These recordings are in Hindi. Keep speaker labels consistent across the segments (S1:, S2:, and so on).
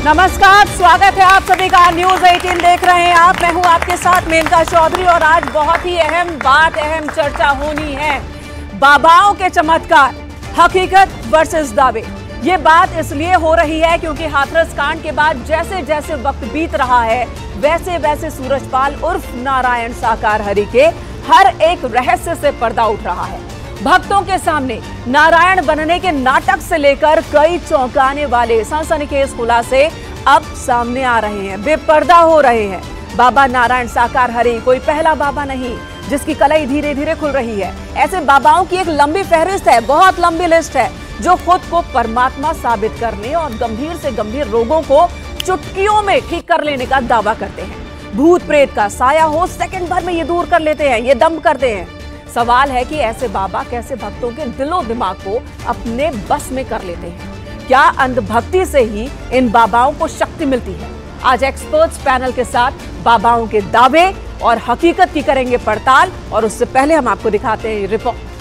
S1: नमस्कार, स्वागत है आप सभी का। न्यूज़ 18 देख रहे हैं आप। मैं हूं आपके साथ मेनका चौधरी और आज बहुत ही अहम चर्चा होनी है। बाबाओं के चमत्कार, हकीकत वर्सेस दावे। ये बात इसलिए हो रही है क्योंकि हाथरस कांड के बाद जैसे जैसे वक्त बीत रहा है वैसे वैसे सूरजपाल उर्फ नारायण साकार हरि के हर एक रहस्य से पर्दा उठ रहा है। भक्तों के सामने नारायण बनने के नाटक से लेकर कई चौंकाने वाले सनसनीखेज खुलासे अब सामने आ रहे हैं, बेपर्दा हो रहे हैं। बाबा नारायण साकार हरि कोई पहला बाबा नहीं जिसकी कलई धीरे धीरे खुल रही है। ऐसे बाबाओं की एक लंबी फहरिस्त है, बहुत लंबी लिस्ट है, जो खुद को परमात्मा साबित करने और गंभीर से गंभीर रोगों को चुटकियों में ठीक कर लेने का दावा करते हैं। भूत प्रेत का साया हो सेकंड भर में ये दूर कर लेते हैं, ये दम करते हैं। सवाल है कि ऐसे बाबा कैसे भक्तों के दिलो दिमाग को अपने बस में कर लेते हैं? क्या अंधभक्ति से ही इन बाबाओं को शक्ति मिलती है? आज एक्सपर्ट्स पैनल के साथ बाबाओं के दावे और हकीकत की करेंगे पड़ताल, और उससे पहले हम आपको दिखाते हैं ये रिपोर्ट।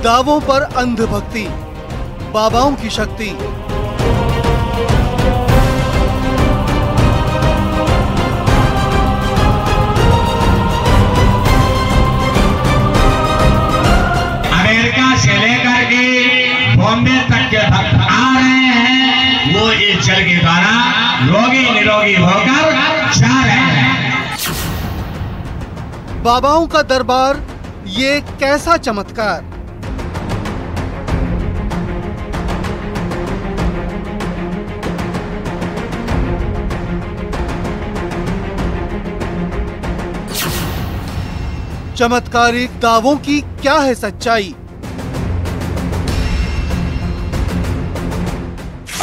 S2: दावों पर अंधभक्ति, बाबाओं की शक्ति।
S3: अमेरिका से लेकर के बॉम्बे तक के भक्त आ रहे हैं, वो इस जल के द्वारा रोगी निरोगी होकर जा रहे हैं।
S2: बाबाओं का दरबार, ये कैसा चमत्कार। चमत्कारिक दावों की क्या है सच्चाई?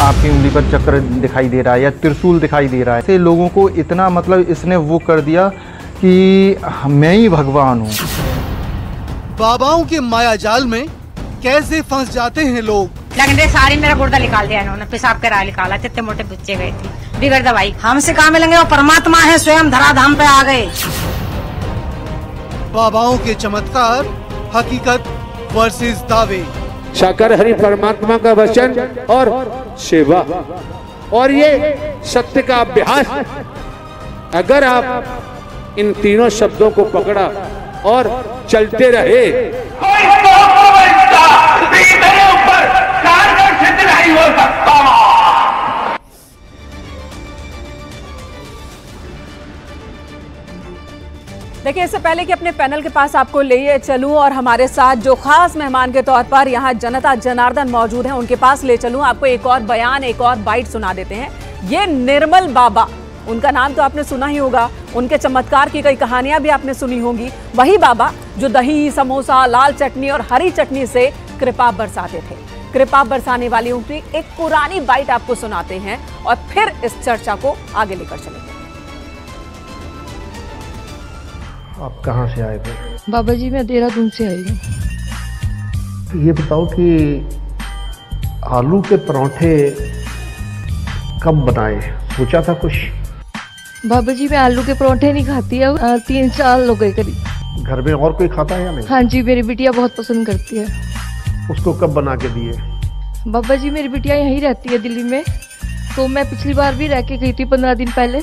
S4: आपकी उंगली पर चक्र दिखाई दे रहा है या त्रिशूल दिखाई दे रहा है, ऐसे लोगों को इतना मतलब इसने वो कर दिया कि मैं ही भगवान हूँ।
S2: बाबाओं के माया जाल में कैसे फंस जाते हैं लोग।
S5: लगने सारी मेरा गुर्दा निकाल दिया इन्होंने, पेशाब करा निकाला, इतने मोटे बच्चे गए थे बिगड़ दवाई। हमसे कहाँ मिलेंगे, वो परमात्मा है स्वयं धराधाम पे आ गए।
S2: बाबाओं के चमत्कार, हकीकत वर्सेस दावे।
S6: साकार हरि परमात्मा का वचन और सेवा, और ये सत्य का अभ्यास। अगर आप इन तीनों शब्दों को पकड़ा और चलते रहे,
S3: कोई ऊपर कारगर सिद्ध नहीं हो सकता।
S1: देखिए, इससे पहले कि अपने पैनल के पास आपको ले चलूं और हमारे साथ जो खास मेहमान के तौर पर यहाँ जनता जनार्दन मौजूद हैं उनके पास ले चलूं, आपको एक और बयान, एक और बाइट सुना देते हैं। ये निर्मल बाबा, उनका नाम तो आपने सुना ही होगा, उनके चमत्कार की कई कहानियां भी आपने सुनी होंगी। वही बाबा जो दही, समोसा, लाल चटनी और हरी चटनी से कृपा बरसाते थे। कृपा बरसाने वाली उनकी एक पुरानी बाइट आपको सुनाते हैं और फिर इस चर्चा को आगे लेकर चलेंगे।
S4: आप कहाँ से आए थे?
S7: बाबा जी, मैं देहरादून से आई हूँ।
S8: ये बताओ कि आलू के परांठे कब बनाए, सोचा था कुछ?
S7: बाबा जी, मैं आलू के परांठे नहीं खाती है, 3 साल हो गए करीब।
S8: घर में और कोई खाता है या नहीं?
S7: हाँ जी, मेरी बिटिया बहुत पसंद करती है।
S8: उसको कब बना के दिए?
S7: बाबा जी, मेरी बिटिया यहीं रहती है दिल्ली में, तो मैं पिछली बार भी रह के गई थी 15 दिन पहले,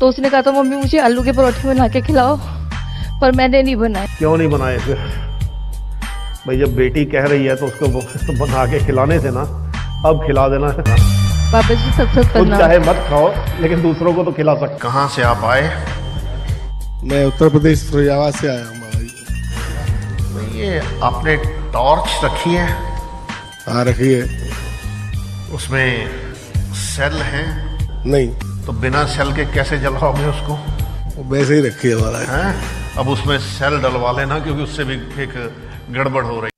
S7: तो उसने कहा था मम्मी मुझे आलू के परांठे बना के खिलाओ, पर मैंने नहीं बनाए।
S8: क्यों नहीं बनाए फिर? भाई जब बेटी कह रही है तो उसको बना के खिलाने से ना, अब खिला देना।
S7: बाबा जी सच
S8: खुद चाहे मत खाओ लेकिन दूसरों को तो खिला सकते।
S9: कहाँ से आप आए?
S10: मैं उत्तर प्रदेश फिरोजाबाद से आया हूँ बाबा जी।
S9: ये आपने टॉर्च रखी है?
S10: हाँ रखी है।
S9: उसमें सेल हैं?
S10: नहीं।
S9: तो बिना सेल के कैसे जलाओगे उसको?
S10: वैसे ही रखी है हमारा
S9: है। अब उसमें सेल डलवा लेना क्योंकि उससे भी एक गड़बड़ हो रही।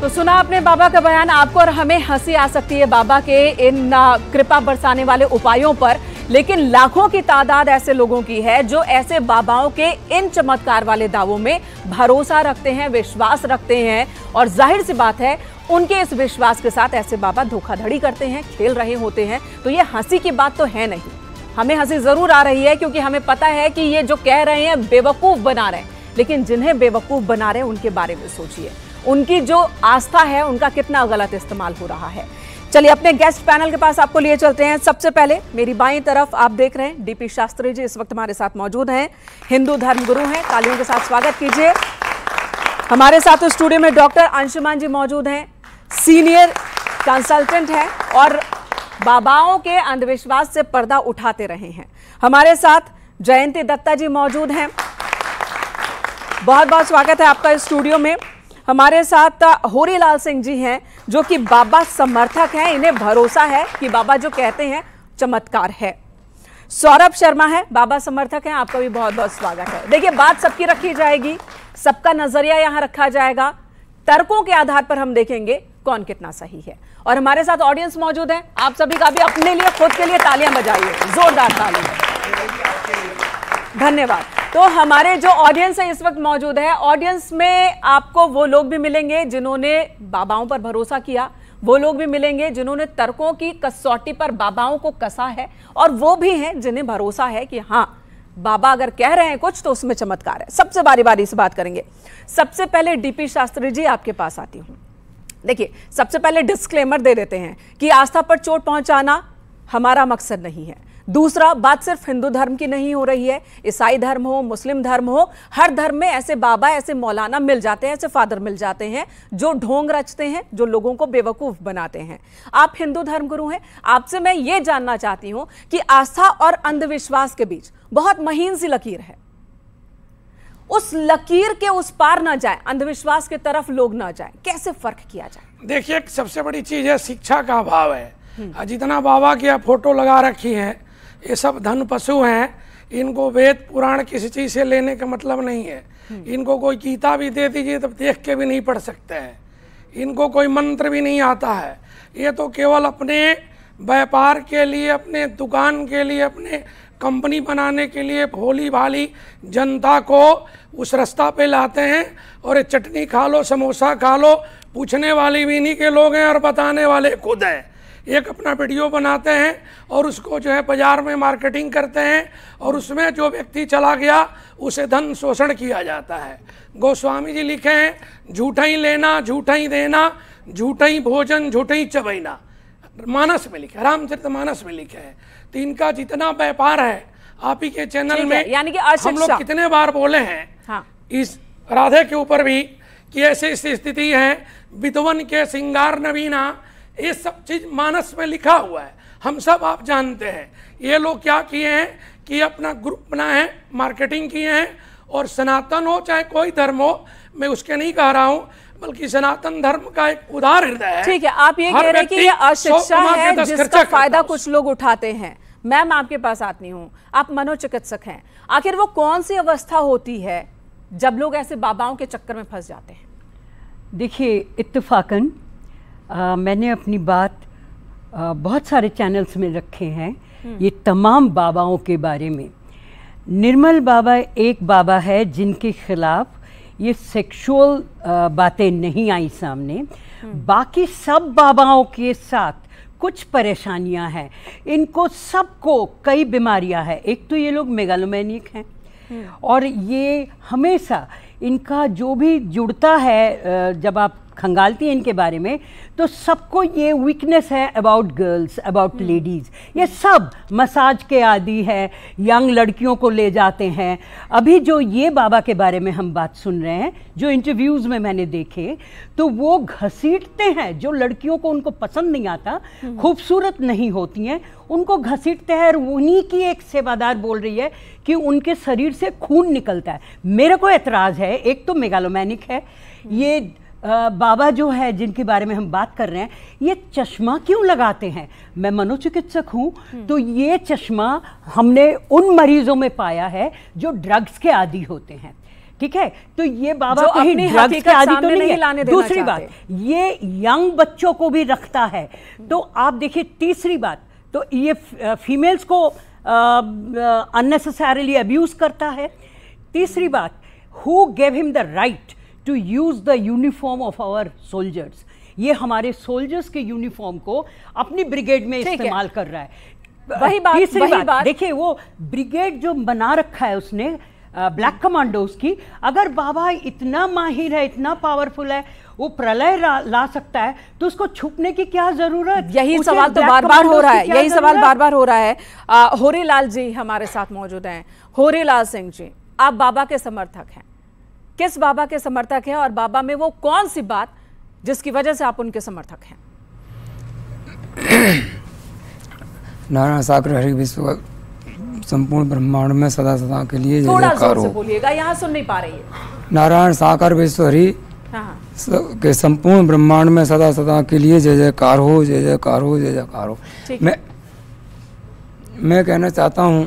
S1: तो सुना आपने बाबा का बयान। आपको और हमें हंसी आ सकती है बाबा के इन कृपा बरसाने वाले उपायों पर, लेकिन लाखों की तादाद ऐसे लोगों की है जो ऐसे बाबाओं के इन चमत्कार वाले दावों में भरोसा रखते हैं, विश्वास रखते हैं, और जाहिर सी बात है उनके इस विश्वास के साथ ऐसे बाबा धोखाधड़ी करते हैं, खेल रहे होते हैं, तो ये हंसी की बात तो है नहीं। हमें हंसी जरूर आ रही है क्योंकि हमें पता है कि ये जो कह रहे हैं बेवकूफ बना रहे हैं, लेकिन जिन्हें बेवकूफ बना रहे हैं उनके बारे में सोचिए, उनकी जो आस्था है उनका कितना गलत इस्तेमाल हो रहा है। चलिए अपने गेस्ट पैनल के पास आपको लिए चलते हैं। सबसे पहले मेरी बाईं तरफ आप देख रहे हैं डीपी शास्त्री जी इस वक्त हमारे साथ मौजूद हैं, हिंदू धर्म गुरु हैं, तालियों के साथ स्वागत कीजिए। हमारे साथ स्टूडियो में डॉक्टर अंशुमान जी मौजूद हैं, सीनियर कंसल्टेंट हैं और बाबाओं के अंधविश्वास से पर्दा उठाते रहे हैं। हमारे साथ जयंती दत्ता जी मौजूद हैं, बहुत बहुत स्वागत है आपका इस स्टूडियो में। हमारे साथ होरीलाल सिंह जी हैं जो कि बाबा समर्थक हैं, इन्हें भरोसा है कि बाबा जो कहते हैं चमत्कार है। सौरभ शर्मा है, बाबा समर्थक हैं, आपका भी बहुत बहुत स्वागत है। देखिए बात सबकी रखी जाएगी, सबका नजरिया यहां रखा जाएगा, तर्कों के आधार पर हम देखेंगे कौन कितना सही है। और हमारे साथ ऑडियंस मौजूद है, आप सभी का भी अपने लिए खुद के लिए तालियां बजाइए, जोरदार तालियां। धन्यवाद। तो हमारे जो ऑडियंस है इस वक्त मौजूद है, ऑडियंस में आपको वो लोग भी मिलेंगे जिन्होंने बाबाओं पर भरोसा किया, वो लोग भी मिलेंगे जिन्होंने तर्कों की कसौटी पर बाबाओं को कसा है, और वो भी हैं जिन्हें भरोसा है कि हाँ बाबा अगर कह रहे हैं कुछ तो उसमें चमत्कार है। सबसे बारी बारी से बात करेंगे। सबसे पहले डीपी शास्त्री जी आपके पास आती हूं। देखिए सबसे पहले डिस्क्लेमर दे देते हैं कि आस्था पर चोट पहुंचाना हमारा मकसद नहीं है। दूसरा, बात सिर्फ हिंदू धर्म की नहीं हो रही है, ईसाई धर्म हो, मुस्लिम धर्म हो, हर धर्म में ऐसे बाबा, ऐसे मौलाना मिल जाते हैं, ऐसे फादर मिल जाते हैं जो ढोंग रचते हैं, जो लोगों को बेवकूफ बनाते हैं। आप हिंदू धर्म गुरु हैं, आपसे मैं ये जानना चाहती हूं कि आस्था और अंधविश्वास के बीच बहुत महीन सी लकीर है, उस लकीर के उस पार ना जाए, अंधविश्वास की तरफ लोग ना जाए, कैसे फर्क किया जाए?
S11: देखिए सबसे बड़ी चीज है शिक्षा का अभाव है। जितना बाबा की फोटो लगा रखी है, ये सब धन पशु हैं, इनको वेद पुराण किसी चीज से लेने का मतलब नहीं है। इनको कोई गीता भी दे दीजिए तब देख के भी नहीं पढ़ सकते हैं, इनको कोई मंत्र भी नहीं आता है। ये तो केवल अपने व्यापार के लिए, अपने दुकान के लिए, अपने कंपनी बनाने के लिए भोली भाली जनता को उस रास्ता पे लाते हैं। और ये चटनी खा लो, समोसा खा लो, पूछने वाले भी नहीं के लोग हैं और बताने वाले खुद हैं। एक अपना वीडियो बनाते हैं और उसको जो है बाजार में मार्केटिंग करते हैं, और उसमें जो व्यक्ति चला गया उसे धन शोषण किया जाता है। गोस्वामी जी लिखे हैं झूठा ही लेना, झूठा ही देना, झूठा ही भोजन, झूठा ही चबैना, मानस में लिखे, रामचरितमानस में लिखे हैं। तो इनका जितना व्यापार है आप ही के चैनल में
S1: यानी कि
S11: हम लोग कितने बार बोले हैं।
S1: हाँ।
S11: इस राधे के ऊपर भी कि ऐसी स्थिति है, विद्वन के श्रृंगार नवीना, ये सब चीज मानस में लिखा हुआ है, हम सब आप जानते हैं। ये लोग क्या किए हैं कि अपना ग्रुप बनाए हैं, मार्केटिंग किए हैं, और सनातन हो चाहे कोई धर्म हो, मैं उसके नहीं कह रहा हूँ, बल्कि सनातन धर्म का एक उदार हृदय है।
S1: ठीक है, आप ये कह रहे हैं कि ये अशिक्षा है जिसका फायदा कुछ लोग उठाते हैं। मैम आपके पास आती हूँ, आप मनोचिकित्सक हैं, आखिर वो कौन सी अवस्था होती है जब लोग ऐसे बाबाओं के चक्कर में फंस जाते हैं?
S12: देखिए इत्तेफाकन मैंने अपनी बात बहुत सारे चैनल्स में रखे हैं ये तमाम बाबाओं के बारे में। निर्मल बाबा एक बाबा है जिनके खिलाफ ये सेक्सुअल बातें नहीं आई सामने। बाकी सब बाबाओं के साथ कुछ परेशानियां हैं, इनको सबको कई बीमारियां हैं। एक तो ये लोग मेगालोमैनिक हैं, और ये हमेशा इनका जो भी जुड़ता है, जब आप खंगालती हैं इनके बारे में, तो सबको ये वीकनेस है अबाउट गर्ल्स, अबाउट लेडीज़। ये सब मसाज के आदी है, यंग लड़कियों को ले जाते हैं। अभी जो ये बाबा के बारे में हम बात सुन रहे हैं, जो इंटरव्यूज़ में मैंने देखे, तो वो घसीटते हैं जो लड़कियों को उनको पसंद नहीं आता, खूबसूरत नहीं होती हैं, उनको घसीटते हैं। और उन्हीं की एक सेवादार बोल रही है कि उनके शरीर से खून निकलता है। मेरे को एतराज़ है, एक तो मेगालोमैनिक है ये बाबा जो है जिनके बारे में हम बात कर रहे हैं, ये चश्मा क्यों लगाते हैं? मैं मनोचिकित्सक हूँ, तो ये चश्मा हमने उन मरीजों में पाया है जो ड्रग्स के आदी होते हैं। ठीक है, तो ये बाबा कहीं ड्रग्स के आदी तो नहीं है। दूसरी बात, ये यंग बच्चों को भी रखता है। तो आप देखिए, तीसरी बात, तो ये फीमेल्स को अननेसेसरीली अब्यूज करता है। तीसरी बात, who gave him the right to use the uniform of our soldiers? ये हमारे सोल्जर्स के यूनिफॉर्म को अपनी ब्रिगेड में इस्तेमाल कर रहा है।
S1: वही बात
S12: देखिए, वो ब्रिगेड जो बना रखा है उसने ब्लैक कमांडोज की, अगर बाबा इतना माहिर है, इतना पावरफुल है, वो प्रलय ला सकता है, तो उसको छुपने की क्या जरूरत?
S1: यही सवाल तो बार बार हो रहा है, यही सवाल बार बार हो रहा है। होरीलाल जी हमारे साथ मौजूद हैं। होरीलाल सिंह जी, आप बाबा के समर्थक हैं, किस बाबा के समर्थक हैं, और बाबा में वो कौन सी बात जिसकी वजह से आप उनके समर्थक हैं?
S13: नारायण सागर हरि विश्व संपूर्ण ब्रह्मांड में सदा सदा के लिए
S1: थोड़ा
S13: जय जयकार
S1: जोर से
S13: हो।
S1: बोलिएगा, यहाँ सुन नहीं पा रही है।
S13: नारायण साकार विश्व हरि के संपूर्ण ब्रह्मांड में सदा सदा के लिए जय जयकार हो, जय जयकार हो, जय जयकार हो। मैं कहना चाहता हूँ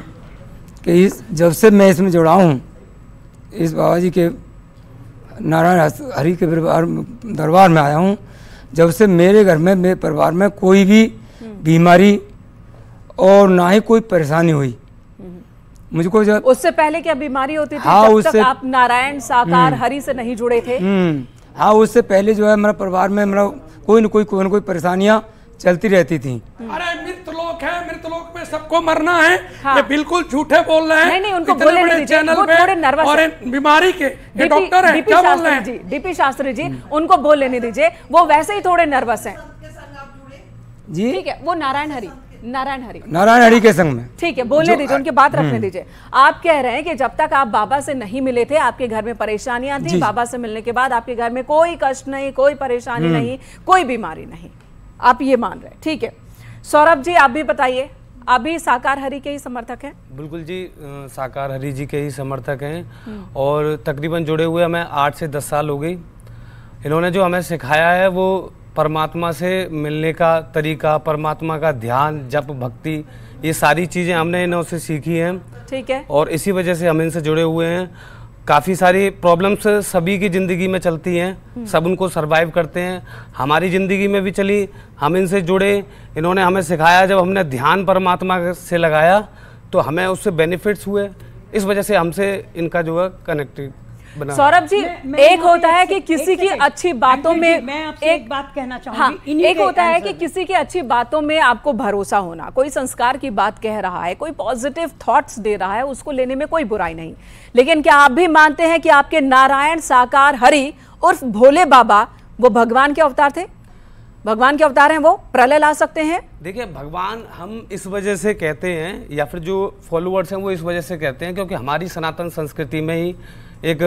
S13: कि जब से मैं इसमें जुड़ा हूँ, इस बाबा जी के नारायण हरि के दरबार में आया हूँ, जब से मेरे घर में, मेरे परिवार में कोई भी बीमारी और ना ही कोई परेशानी हुई। मुझको जब
S1: उससे पहले क्या बीमारी होती थी?
S13: हाँ,
S1: जब तक आप नारायण साकार हरि से नहीं जुड़े थे?
S13: हाँ, उससे पहले जो है मेरा परिवार में मेरा कोई न कोई परेशानियाँ चलती रहती थी।
S11: अरे मृतलोक है, मृतलोक में सबको मरना है। हाँ। ये बिल्कुल झूठे बोल रहे हैं।
S1: नहीं, उनको बोलने नहीं दीजिए, वो थोड़े नर्वस
S11: और बीमारी के ये डॉक्टर है, क्या बोल रहे हैं?
S1: डीपी शास्त्री जी, उनको बोल लेने दीजिए, वो वैसे ही थोड़े नर्वस हैं
S13: जी।
S1: ठीक है, वो नारायण हरि
S13: के संग में,
S1: ठीक है, बोलने दीजिए, उनकी बात रखने दीजिए। आप कह रहे हैं कि जब तक आप बाबा से नहीं मिले थे, आपके घर में परेशानियां थी, बाबा से मिलने के बाद आपके घर में कोई कष्ट नहीं, कोई परेशानी नहीं, कोई बीमारी नहीं, आप ये मान रहे हैं, ठीक है। सौरभ जी, आप भी बताइए, आप भी साकार हरि के ही समर्थक हैं?
S14: बिल्कुल जी, साकार हरि जी के ही समर्थक हैं, और तकरीबन जुड़े हुए हमें 8 से 10 साल हो गई। इन्होंने जो हमें सिखाया है वो परमात्मा से मिलने का तरीका, परमात्मा का ध्यान, जप, भक्ति, ये सारी चीज़ें हमने इनसे सीखी हैं।
S1: ठीक है।
S14: और इसी वजह से हम इनसे जुड़े हुए हैं। काफ़ी सारी प्रॉब्लम्स सभी की ज़िंदगी में चलती हैं, सब उनको सरवाइव करते हैं, हमारी ज़िंदगी में भी चली, हम इनसे जुड़े, इन्होंने हमें सिखाया, जब हमने ध्यान परमात्मा से लगाया तो हमें उससे बेनिफिट्स हुए, इस वजह से हमसे इनका जो है कनेक्टेड बना।
S1: सौरभ जी, एक होता है कि किसी की अच्छी बातों में,
S12: मैं आपसे एक बात कहना चाहूंगी।
S1: हाँ, एक होता है कि किसी की अच्छी बातों में आपको भरोसा होना, कोई संस्कार की बात कह रहा है, कोई पॉजिटिव थॉट्स दे रहा है, उसको लेने में कोई बुराई नहीं। लेकिन क्या आप भी मानते हैं कि आपके नारायण साकार हरि उर्फ भोले बाबा वो भगवान के अवतार थे? भगवान के अवतार हैं, वो प्रलय ला सकते हैं?
S14: देखिए, भगवान हम इस वजह से कहते हैं, या फिर जो फॉलोअर्स हैं वो इस वजह से कहते हैं, क्योंकि हमारी सनातन संस्कृति में ही एक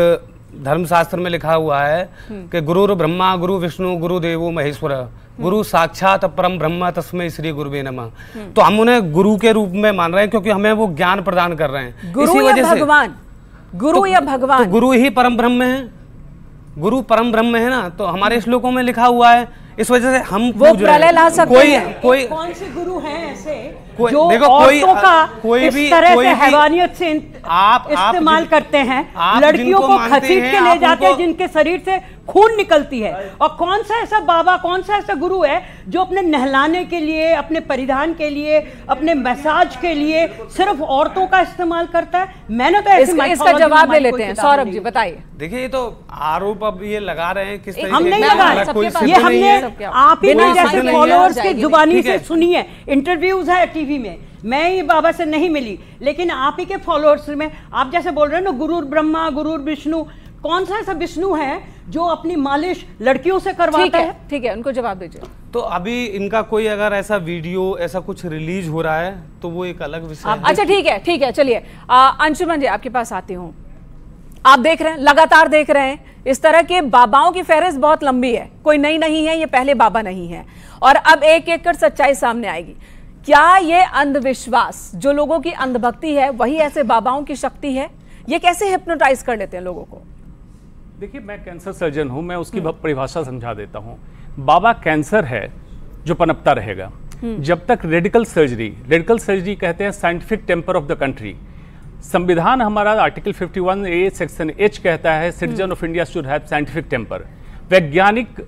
S14: धर्मशास्त्र में लिखा हुआ है कि गुरुर ब्रह्मा गुरु विष्णु गुरु देवो महेश्वर गुरु साक्षात परम ब्रह्म तस्मै श्री गुरुवे नमः। तो हम उन्हें गुरु के रूप में मान रहे हैं, क्योंकि हमें वो ज्ञान प्रदान कर रहे हैं।
S1: गुरु या भगवान? गुरु या भगवान?
S14: तो गुरु ही परम ब्रह्म है, गुरु परम ब्रह्म है ना, तो हमारे श्लोकों में लिखा हुआ है, इस वजह से हम
S1: वो प्रलय ला सकते हैं।
S12: कोई कौन से गुरु हैं ऐसे
S14: जो
S12: औरतों का इस तरह से हैवानियत से इस्तेमाल करते हैं, लड़कियों को खसीट के ले जाते हैं जिनके शरीर से खून निकलती है? और कौन सा ऐसा बाबा, कौन सा ऐसा गुरु है जो अपने नहलाने के लिए, अपने परिधान के लिए, अपने मसाज के लिए सिर्फ औरतों का इस्तेमाल करता है? मैंने तो
S1: इसका जवाब ले लेते हैं। सौरभ जी बताइए।
S14: देखिए, ये तो आरोप अब ये लगा रहे हैं, किस
S12: हम नहीं लगा रहे, ये हमने आप ही ने जैसे फॉलोअर्स की जुबानी से सुनी है, इंटरव्यूज है टीवी में। मैं ये बाबा से नहीं मिली, लेकिन आप ही के फॉलोअर्स में आप जैसे बोल रहे हैं ना, गुरुर ब्रह्मा गुरुर विष्णु, कौन सा ऐसा विष्णु है जो अपनी मालिश लड़कियों से करवाता है?
S1: ठीक है, उनको जवाब दीजिए।
S14: तो अभी इनका कोई अगर ऐसा वीडियो ऐसा कुछ रिलीज हो रहा है तो वो एक अलग विषय है।
S1: अच्छा, ठीक है, चलिए अंशुमन जी आपके पास आती हूँ। आप देख रहे हैं, लगातार देख रहे हैं, इस तरह के बाबाओं की फहरिस्त बहुत लंबी है, कोई नई नहीं है, ये पहले बाबा नहीं है, और अब एक एक कर सच्चाई सामने आएगी। क्या ये अंधविश्वास, जो लोगों की अंधभक्ति है, वही ऐसे बाबाओं की शक्ति है? ये कैसे हिप्नोटाइज कर लेते हैं लोगों को?
S15: देखिए, मैं कैंसर सर्जन हूं, मैं उसकी परिभाषा समझा देता हूं। बाबा कैंसर है जो पनपता रहेगा जब तक रेडिकल सर्जरी कहते हैं scientific temper of the country. संविधान हमारा आर्टिकल 51A सेक्शन H कहता है citizen of India should have scientific temper, वैज्ञानिक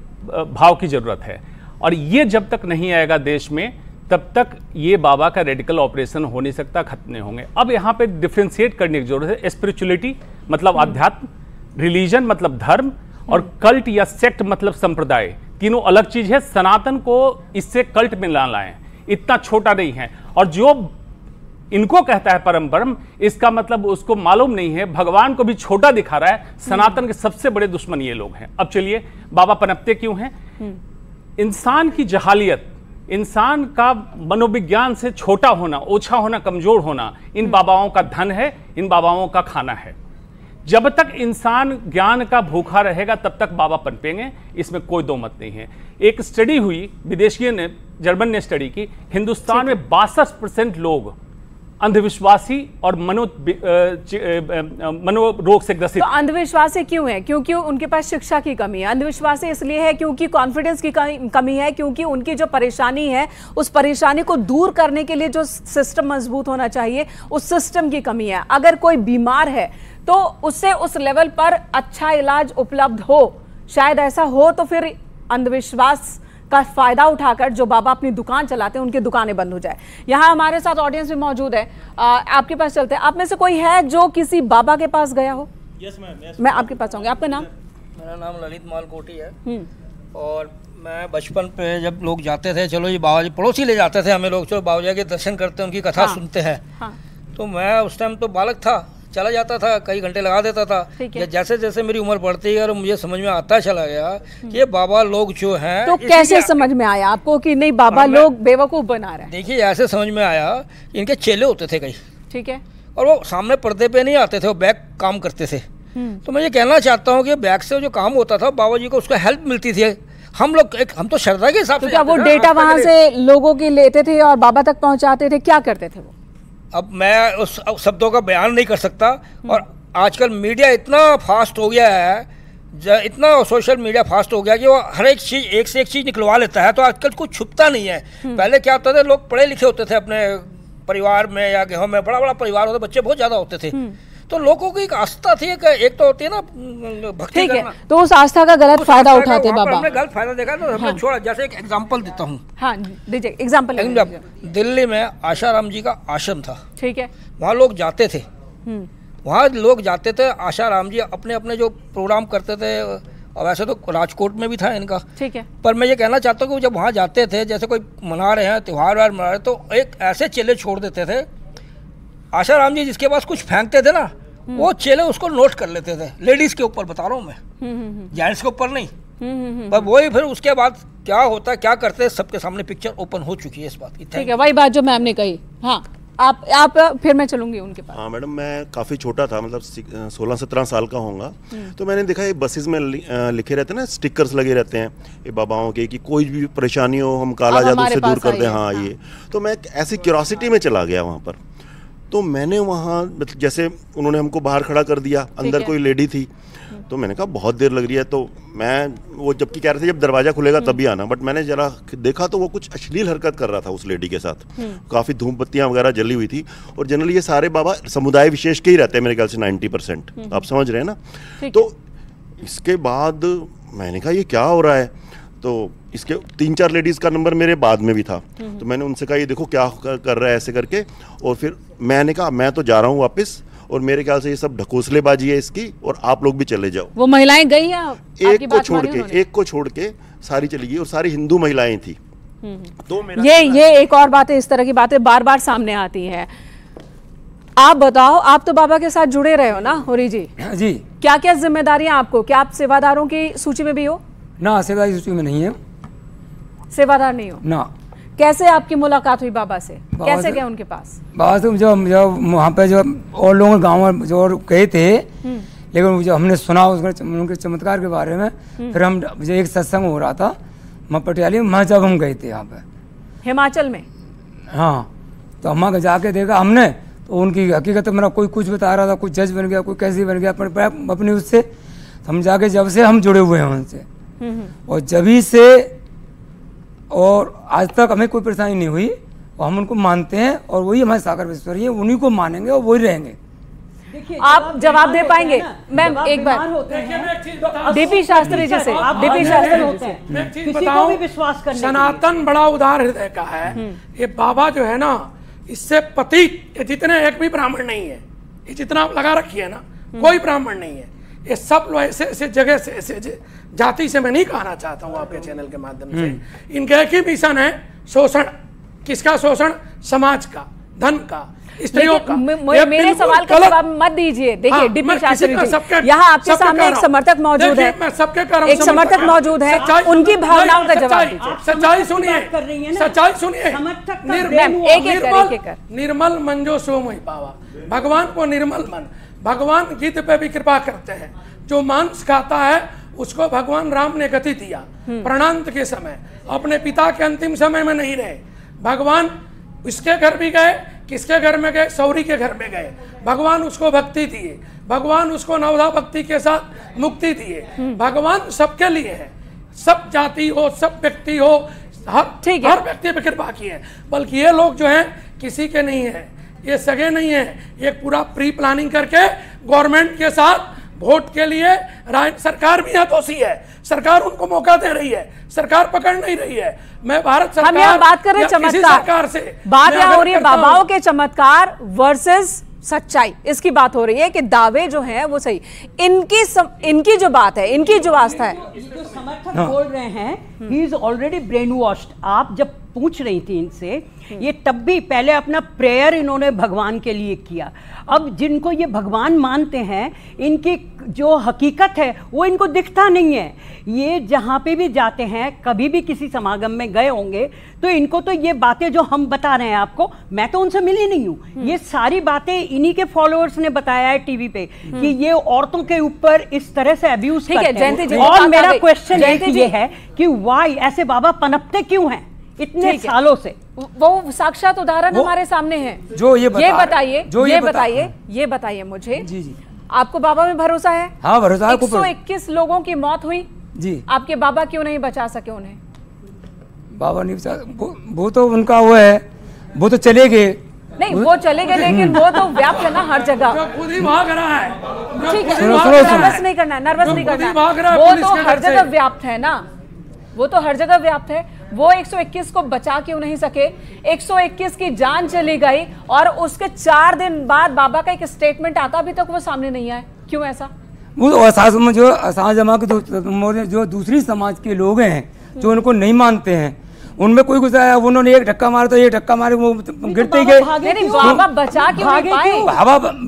S15: भाव की जरूरत है, और ये जब तक नहीं आएगा देश में तब तक ये बाबा का रेडिकल ऑपरेशन हो नहीं सकता, खत्म नहीं होंगे। अब यहाँ पे डिफ्रेंशिएट करने की जरूरत है। स्पिरिचुअलिटी मतलब अध्यात्म, रिलीजन मतलब धर्म, और कल्ट या सेक्ट मतलब संप्रदाय, तीनों अलग चीज है। सनातन को इससे कल्ट में ना लाएं, इतना छोटा नहीं है। और जो इनको कहता है परम ब्रह्म, इसका मतलब उसको मालूम नहीं है भगवान को भी छोटा दिखा रहा है। सनातन के सबसे बड़े दुश्मन ये लोग हैं। अब चलिए बाबा पनपते क्यों हैं? इंसान की जहालियत, इंसान का मनोविज्ञान से छोटा होना, ओछा होना, कमजोर होना इन बाबाओं का धन है, इन बाबाओं का खाना है। जब तक इंसान ज्ञान का भूखा रहेगा तब तक बाबा पनपेंगे, इसमें कोई दो मत नहीं है। एक स्टडी हुई विदेशियों ने, जर्मन ने स्टडी की, हिंदुस्तान में 62% लोग अंधविश्वासी और मनोरोग से ग्रसित।
S1: तो अंधविश्वासी क्यों है? क्योंकि उनके पास शिक्षा की कमी है। अंधविश्वासी इसलिए है क्योंकि कॉन्फिडेंस की कमी है, क्योंकि उनकी जो परेशानी है उस परेशानी को दूर करने के लिए जो सिस्टम मजबूत होना चाहिए उस सिस्टम की कमी है। अगर कोई बीमार है तो उससे उस लेवल पर अच्छा इलाज उपलब्ध हो, शायद ऐसा हो, तो फिर अंधविश्वास का फायदा उठाकर जो बाबा अपनी दुकान चलाते हैं उनकी दुकानें बंद हो जाए। यहाँ हमारे साथ ऑडियंस भी मौजूद है, आपके पास चलते हैं। आप में से कोई है जो किसी बाबा के पास गया हो?
S16: Yes ma'am.
S1: मैं आपके पास आऊंगी। आपका नाम?
S16: मेरा नाम ललित मालकोटी है। और मैं बचपन पे जब लोग जाते थे, चलो जी बाबा जी, पड़ोसी ले जाते थे हमें लोग, चलो बाबा जी के दर्शन करते हैं, उनकी कथा सुनते हैं। तो मैं उस टाइम तो बालक था, चला जाता था, कई घंटे लगा देता था। जैसे जैसे मेरी उम्र बढ़ती है और मुझे समझ में आता चला गया कि ये बाबा लोग जो हैं,
S1: तो कैसे समझ में आया आपको कि नहीं बाबा लोग बेवकूफ बना रहे हैं?
S16: देखिए ऐसे समझ में आया, इनके चेले होते थे कई,
S1: ठीक है,
S16: और वो सामने पर्दे पे नहीं आते थे, वो बैक काम करते थे। तो मैं ये कहना चाहता हूँ कि बैक से जो काम होता था बाबा जी को, उसको हेल्प मिलती थी। हम लोग हम तो श्रद्धा के हिसाब से,
S1: क्या वो डेटा वहां से लोगों की लेते थे और बाबा तक पहुंचाते थे? क्या करते थे वो?
S16: अब मैं उस शब्दों का बयान नहीं कर सकता। और आजकल मीडिया इतना फास्ट हो गया है, इतना सोशल मीडिया फास्ट हो गया कि वो हर एक चीज़ एक से एक चीज़ निकलवा लेता है। तो आजकल कुछ छुपता नहीं है। पहले क्या होता था, लोग पढ़े लिखे होते थे अपने परिवार में या गाँव में, बड़ा बड़ा परिवार होता, बच्चे बहुत ज़्यादा होते थे, तो लोगों की एक आस्था थी। एक तो होती है ना भक्ति करना,
S1: तो उस आस्था का गलत फायदा उठाते बाबा।
S16: हमने गलत फायदा देखा तो हमने छोड़ा। जैसे एक एग्जांपल देता हूँ।
S1: हाँ दीजिए एग्जांपल।
S16: दिल्ली में आशाराम जी का आश्रम था,
S1: ठीक है,
S16: वहाँ लोग जाते थे। वहाँ लोग जाते थे, आशाराम जी अपने अपने जो प्रोग्राम करते थे, और वैसे तो राजकोट में भी था इनका,
S1: ठीक है,
S16: पर मैं ये कहना चाहता हूँ कि जब वहाँ जाते थे, जैसे कोई मना रहे हैं त्यौहार वार मना रहे, तो एक ऐसे चेले छोड़ देते थे। आशाराम जी जिसके पास कुछ फेंकते थे ना, वो चेले उसको नोट कर लेते थे। लेडीज के ऊपर बता रहा हूँ मैं, जेंट्स के ऊपर नहीं। पर वही फिर उसके बाद क्या होता, क्या करते, सबके सामने पिक्चर ओपन हो चुकी है इस बात की।
S1: ठीक है, वही बात जो मैम ने कही। हाँ आप फिर मैं चलूंगी उनके पास।
S17: हाँ मैडम, मैं काफ़ी छोटा था, मतलब 16-17 साल का होऊंगा। तो मैंने देखा ये बसेस में लिखे रहते हैं ना, स्टिकर्स लगे रहते हैं ये बाबाओं के, कि कोई भी परेशानी हो हम काला जादू से दूर कर दें। हाँ ये तो मैं ऐसी क्यूरियोसिटी में चला गया वहाँ पर। तो मैंने वहाँ, जैसे उन्होंने हमको बाहर खड़ा कर दिया, अंदर कोई लेडी थी, तो मैंने कहा बहुत देर लग रही है। तो मैं वो जबकि कह रहे थे जब दरवाज़ा खुलेगा तभी आना, बट मैंने जरा देखा तो वो कुछ अश्लील हरकत कर रहा था उस लेडी के साथ। काफ़ी धूप बत्तियाँ वगैरह जली हुई थी। और जनरली ये सारे बाबा समुदाय विशेष के ही रहते हैं मेरे ख्याल से 90%, आप समझ रहे हैं ना। तो इसके बाद मैंने कहा ये क्या हो रहा है। तो इसके 3-4 लेडीज़ का नंबर मेरे बाद में भी था। तो मैंने उनसे कहा ये देखो क्या कर रहा है ऐसे करके। और फिर मैंने कहा मैं तो जा रहा हूँ वापस, और मेरे ख्याल से ये सब ढकोसलेबाजी है इसकी, और आप लोग भी चले जाओ।
S1: वो महिलाएं गई या
S17: एक को छोड़ के सारी चली गई, और सारी हिंदू महिलाएं थी।
S1: तो ये एक और बात है, इस तरह की बातें बार बार सामने आती है। आप बताओ, आप तो बाबा के साथ जुड़े रहे हो ना होरी जी?
S13: जी।
S1: क्या क्या जिम्मेदारियां आपको, क्या आप सेवादारों की सूची में भी हो?
S13: ना, सेवादारी सूची में नहीं है।
S1: सेवादार नहीं हो ना? कैसे आपकी मुलाकात हुई बाबा से? कैसे गए उनके पास?
S13: बाबा से जब वहाँ पे जो और लोग गाँव में जो गए थे, लेकिन जो हमने सुना उनके चमत्कार के बारे में, फिर हम जो एक सत्संग हो रहा था मैं पटियाली में, जब हम गए थे यहाँ पे
S1: हिमाचल में।
S13: हाँ, तो हम जाके देखा हमने, तो उनकी हकीकत मेरा कोई कुछ बता रहा था, कोई जज बन गया, कोई कैसे बन गया अपनी उससे। हम जाके जब से हम जुड़े हुए हैं उनसे, और जभी से और आज तक हमें कोई परेशानी नहीं हुई, और हम उनको मानते हैं, और वही हमारे सागर विश्वरी है, उन्हीं को मानेंगे और वही रहेंगे।
S1: आप जवाब दे पाएंगे? मैम एक बार डीपी शास्त्री जी से, डीपी शास्त्री होते हैं,
S11: किसी को भी विश्वास करने, सनातन बड़ा उदार हृदय का है। ये बाबा जो है ना, इससे पतित जितने एक भी ब्राह्मण नहीं है, ये जितना लगा रखी है ना, कोई ब्राह्मण नहीं है। ये सब लोग ऐसे ऐसे जगह से ऐसे जाति से मैं नहीं कहना चाहता हूँ आपके चैनल के माध्यम से। इनका एक ही मिशन है, शोषण। किसका शोषण? समाज का, धन का, स्त्रियों का।
S1: मेरे सवाल का जवाब मत दीजिए। देखिए डीपी शास्त्री जी, यहाँ आपके सामने एक समर्थक मौजूद है, एक समर्थक मौजूद है, उनकी भावनाओं का जवाब दीजिए।
S11: सच्चाई सुनिए, सच्चाई सुनिए। निर्मल मन जो सो मोहि पावा, भगवान को निर्मल मन, भगवान गीत पे भी कृपा करते हैं। जो मांस खाता है उसको भगवान राम ने गति दिया प्रणांत के समय, अपने पिता के अंतिम समय में नहीं रहे। भगवान इसके घर भी गए, किसके घर में गए? सौरी के घर में गए। भगवान उसको भक्ति दिए, भगवान उसको नवधा भक्ति के साथ मुक्ति दिए। भगवान सबके लिए है, सब जाति हो, सब व्यक्ति हो, हर व्यक्ति पे कृपा की है। बल्कि ये लोग जो हैं किसी के नहीं है, ये सगे नहीं है, ये पूरा प्री प्लानिंग करके गवर्नमेंट के साथ वोट के लिए सरकार भी यहाँ दोषी है। सरकार उनको मौका दे रही है, सरकार पकड़ नहीं रही है। मैं भारत सरकार,
S1: हम यहाँ बात कर रहे हैं चमत्कार से, बात यहाँ हो रही है बाबाओं के चमत्कार वर्सेस सच्चाई, इसकी बात हो रही है कि दावे जो हैं वो सही, इनकी जो बात है, इनकी जो आस्था है,
S12: जो समर्थक बोल रहे हैं he is already brain washed. आप जब पूछ रही थी इनसे, ये तब भी पहले अपना प्रेयर इन्होंने भगवान के लिए किया। अब जिनको ये भगवान मानते हैं, इनकी जो हकीकत है वो इनको दिखता नहीं है। ये जहाँ पे भी जाते हैं, कभी भी किसी समागम में गए होंगे तो इनको तो ये बातें जो हम बता रहे हैं आपको, मैं तो उनसे मिली नहीं हूँ, ये सारी बातें इन्हीं के फॉलोअर्स ने बताया है टीवी पे कि ये औरतों के ऊपर इस तरह से अब्यूज करते हैं। और मेरा क्वेश्चन ये है कि वाई ऐसे बाबा पनपते क्यों हैं इतने सालों से?
S1: वो साक्षात उदाहरण हमारे सामने है।
S13: जो ये
S1: बताइए मुझे, जी आपको बाबा में भरोसा है?
S13: हाँ भरोसा है।
S1: 121 लोगों की मौत हुई
S13: जी,
S1: आपके बाबा क्यों नहीं बचा सके उन्हें?
S13: बाबा नहीं बचा, वो तो उनका वो है, वो तो चले गए।
S1: नहीं वो चले गए, लेकिन वो तो व्याप्त है ना हर जगह।
S11: खुद ही भाग रहा है।
S1: ठीक है, नर्वस नहीं करना है, नर्वस नहीं करना है। वो तो हर जगह व्याप्त है ना, वो तो हर जगह व्याप्त है। वो 121 को बचा क्यों नहीं सके? 121 की जान चली गई और उसके 4 दिन बाद बाबा का एक स्टेटमेंट आता, अभी तक वो सामने नहीं आया। क्यों ऐसा?
S13: वो जो असाज जमा के जो दूसरी समाज के लोग हैं जो उनको नहीं मानते हैं, उनमें कोई गुस्सा आया, उन्होंने एक धक्का मारा तो एक धक्का मारे वो गिरते ही गए।
S1: बाबा बचा क्यों नहीं पाए?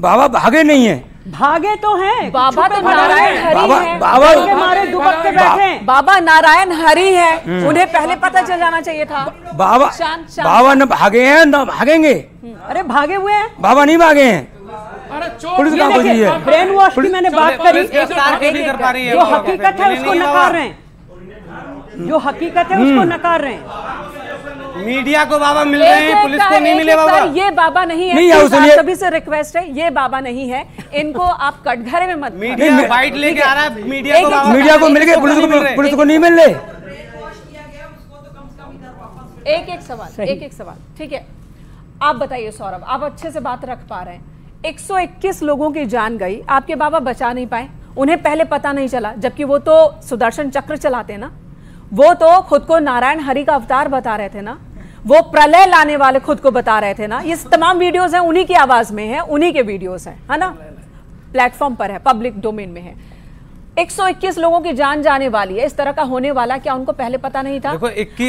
S13: बाबा भागे नहीं है,
S12: भागे तो हैं।
S1: बाबा तो नारायण हरि है,
S13: बाबा
S12: के मारे दुबक के बैठे हैं।
S1: बाबा नारायण हरि है, उन्हें पहले पता चल जाना चाहिए था।
S13: बाबा न भागे हैं न भागेंगे।
S12: अरे भागे हुए हैं,
S13: बाबा नहीं भागे हैं।
S11: पुलिस
S13: कहाँ पहुंची है?
S12: ब्रेन वॉश की मैंने बात करी, जो हकीकत है उसको नकार रहे हैं, जो हकीकत है उसको नकार रहे हैं।
S14: मीडिया को बाबा मिल रहे हैं, पुलिस को नहीं मिले बाबा।
S1: ये बाबा नहीं है, आप सभी से रिक्वेस्ट है, ये बाबा नहीं है, इनको आप कटघरे में मत।
S14: मीडिया बाइट लेके आ रहा है, मीडिया
S13: को मिल गए, पुलिस को नहीं मिल रहे।
S1: एक सवाल, ठीक है। आप बताइए सौरभ, आप अच्छे से बात रख पा रहे हैं। 121 लोगों की जान गई, आपके बाबा बचा नहीं पाए, उन्हें पहले पता नहीं चला, जबकि वो तो सुदर्शन चक्र चलाते ना, वो तो खुद को नारायण हरि का अवतार बता रहे थे ना, वो प्रलय लाने वाले खुद को बता रहे थे ना। ये तमाम वीडियोस हैं, उन्हीं की आवाज में है, उन्हीं के वीडियोस हैं, है ना, प्लेटफॉर्म पर है, पब्लिक डोमेन में है। 121 लोगों की जान जाने वाली है, इस तरह का होने वाला, क्या उनको पहले पता नहीं था?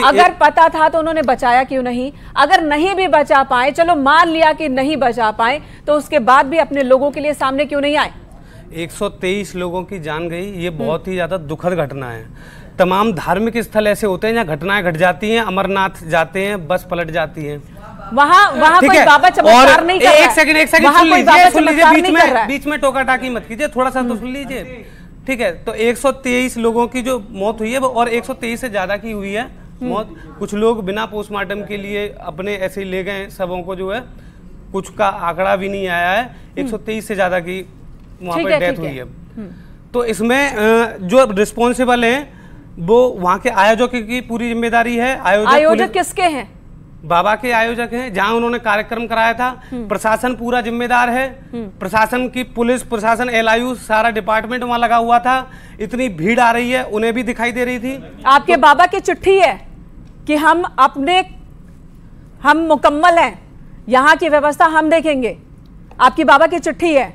S1: अगर पता था तो उन्होंने बचाया क्यों नहीं? अगर नहीं भी बचा पाए, चलो मान लिया कि नहीं बचा पाए, तो उसके बाद भी अपने लोगों के लिए सामने क्यों नहीं आए?
S14: 123 लोगों की जान गई, ये बहुत ही ज्यादा दुखद घटना है। तमाम धार्मिक स्थल ऐसे होते हैं जहाँ घटनाएं घट जाती हैं, अमरनाथ जाते हैं, बस पलट जाती हैं,
S1: वहाँ कोई बाबा चमत्कार नहीं कर रहा है।
S14: एक सेकंड सुन लीजिए, बीच में टोका टाकी मत कीजिए, थोड़ा सा तो सुन लीजिए, ठीक है। तो 123 लोगों की जो मौत हुई है और 123 से ज्यादा की हुई है मौत। कुछ लोग बिना पोस्टमार्टम के लिए अपने ऐसे ही ले गए शवों को, जो है कुछ का आंकड़ा भी नहीं आया है, 123 से ज्यादा की वहाँ पर डेथ हुई है। तो इसमें जो रिस्पॉन्सिबल है वो वहाँ के आयोजक की पूरी जिम्मेदारी है।
S1: आयोजक किसके हैं?
S14: बाबा के आयोजक हैं, जहां उन्होंने कार्यक्रम कराया था। प्रशासन पूरा जिम्मेदार है, प्रशासन की पुलिस प्रशासन, LIU सारा डिपार्टमेंट वहां लगा हुआ था। इतनी भीड़ आ रही है, उन्हें भी दिखाई दे रही थी।
S1: आपके बाबा की चिट्ठी है कि हम मुकम्मल हैं, यहाँ की व्यवस्था हम देखेंगे, आपकी बाबा की चिट्ठी है।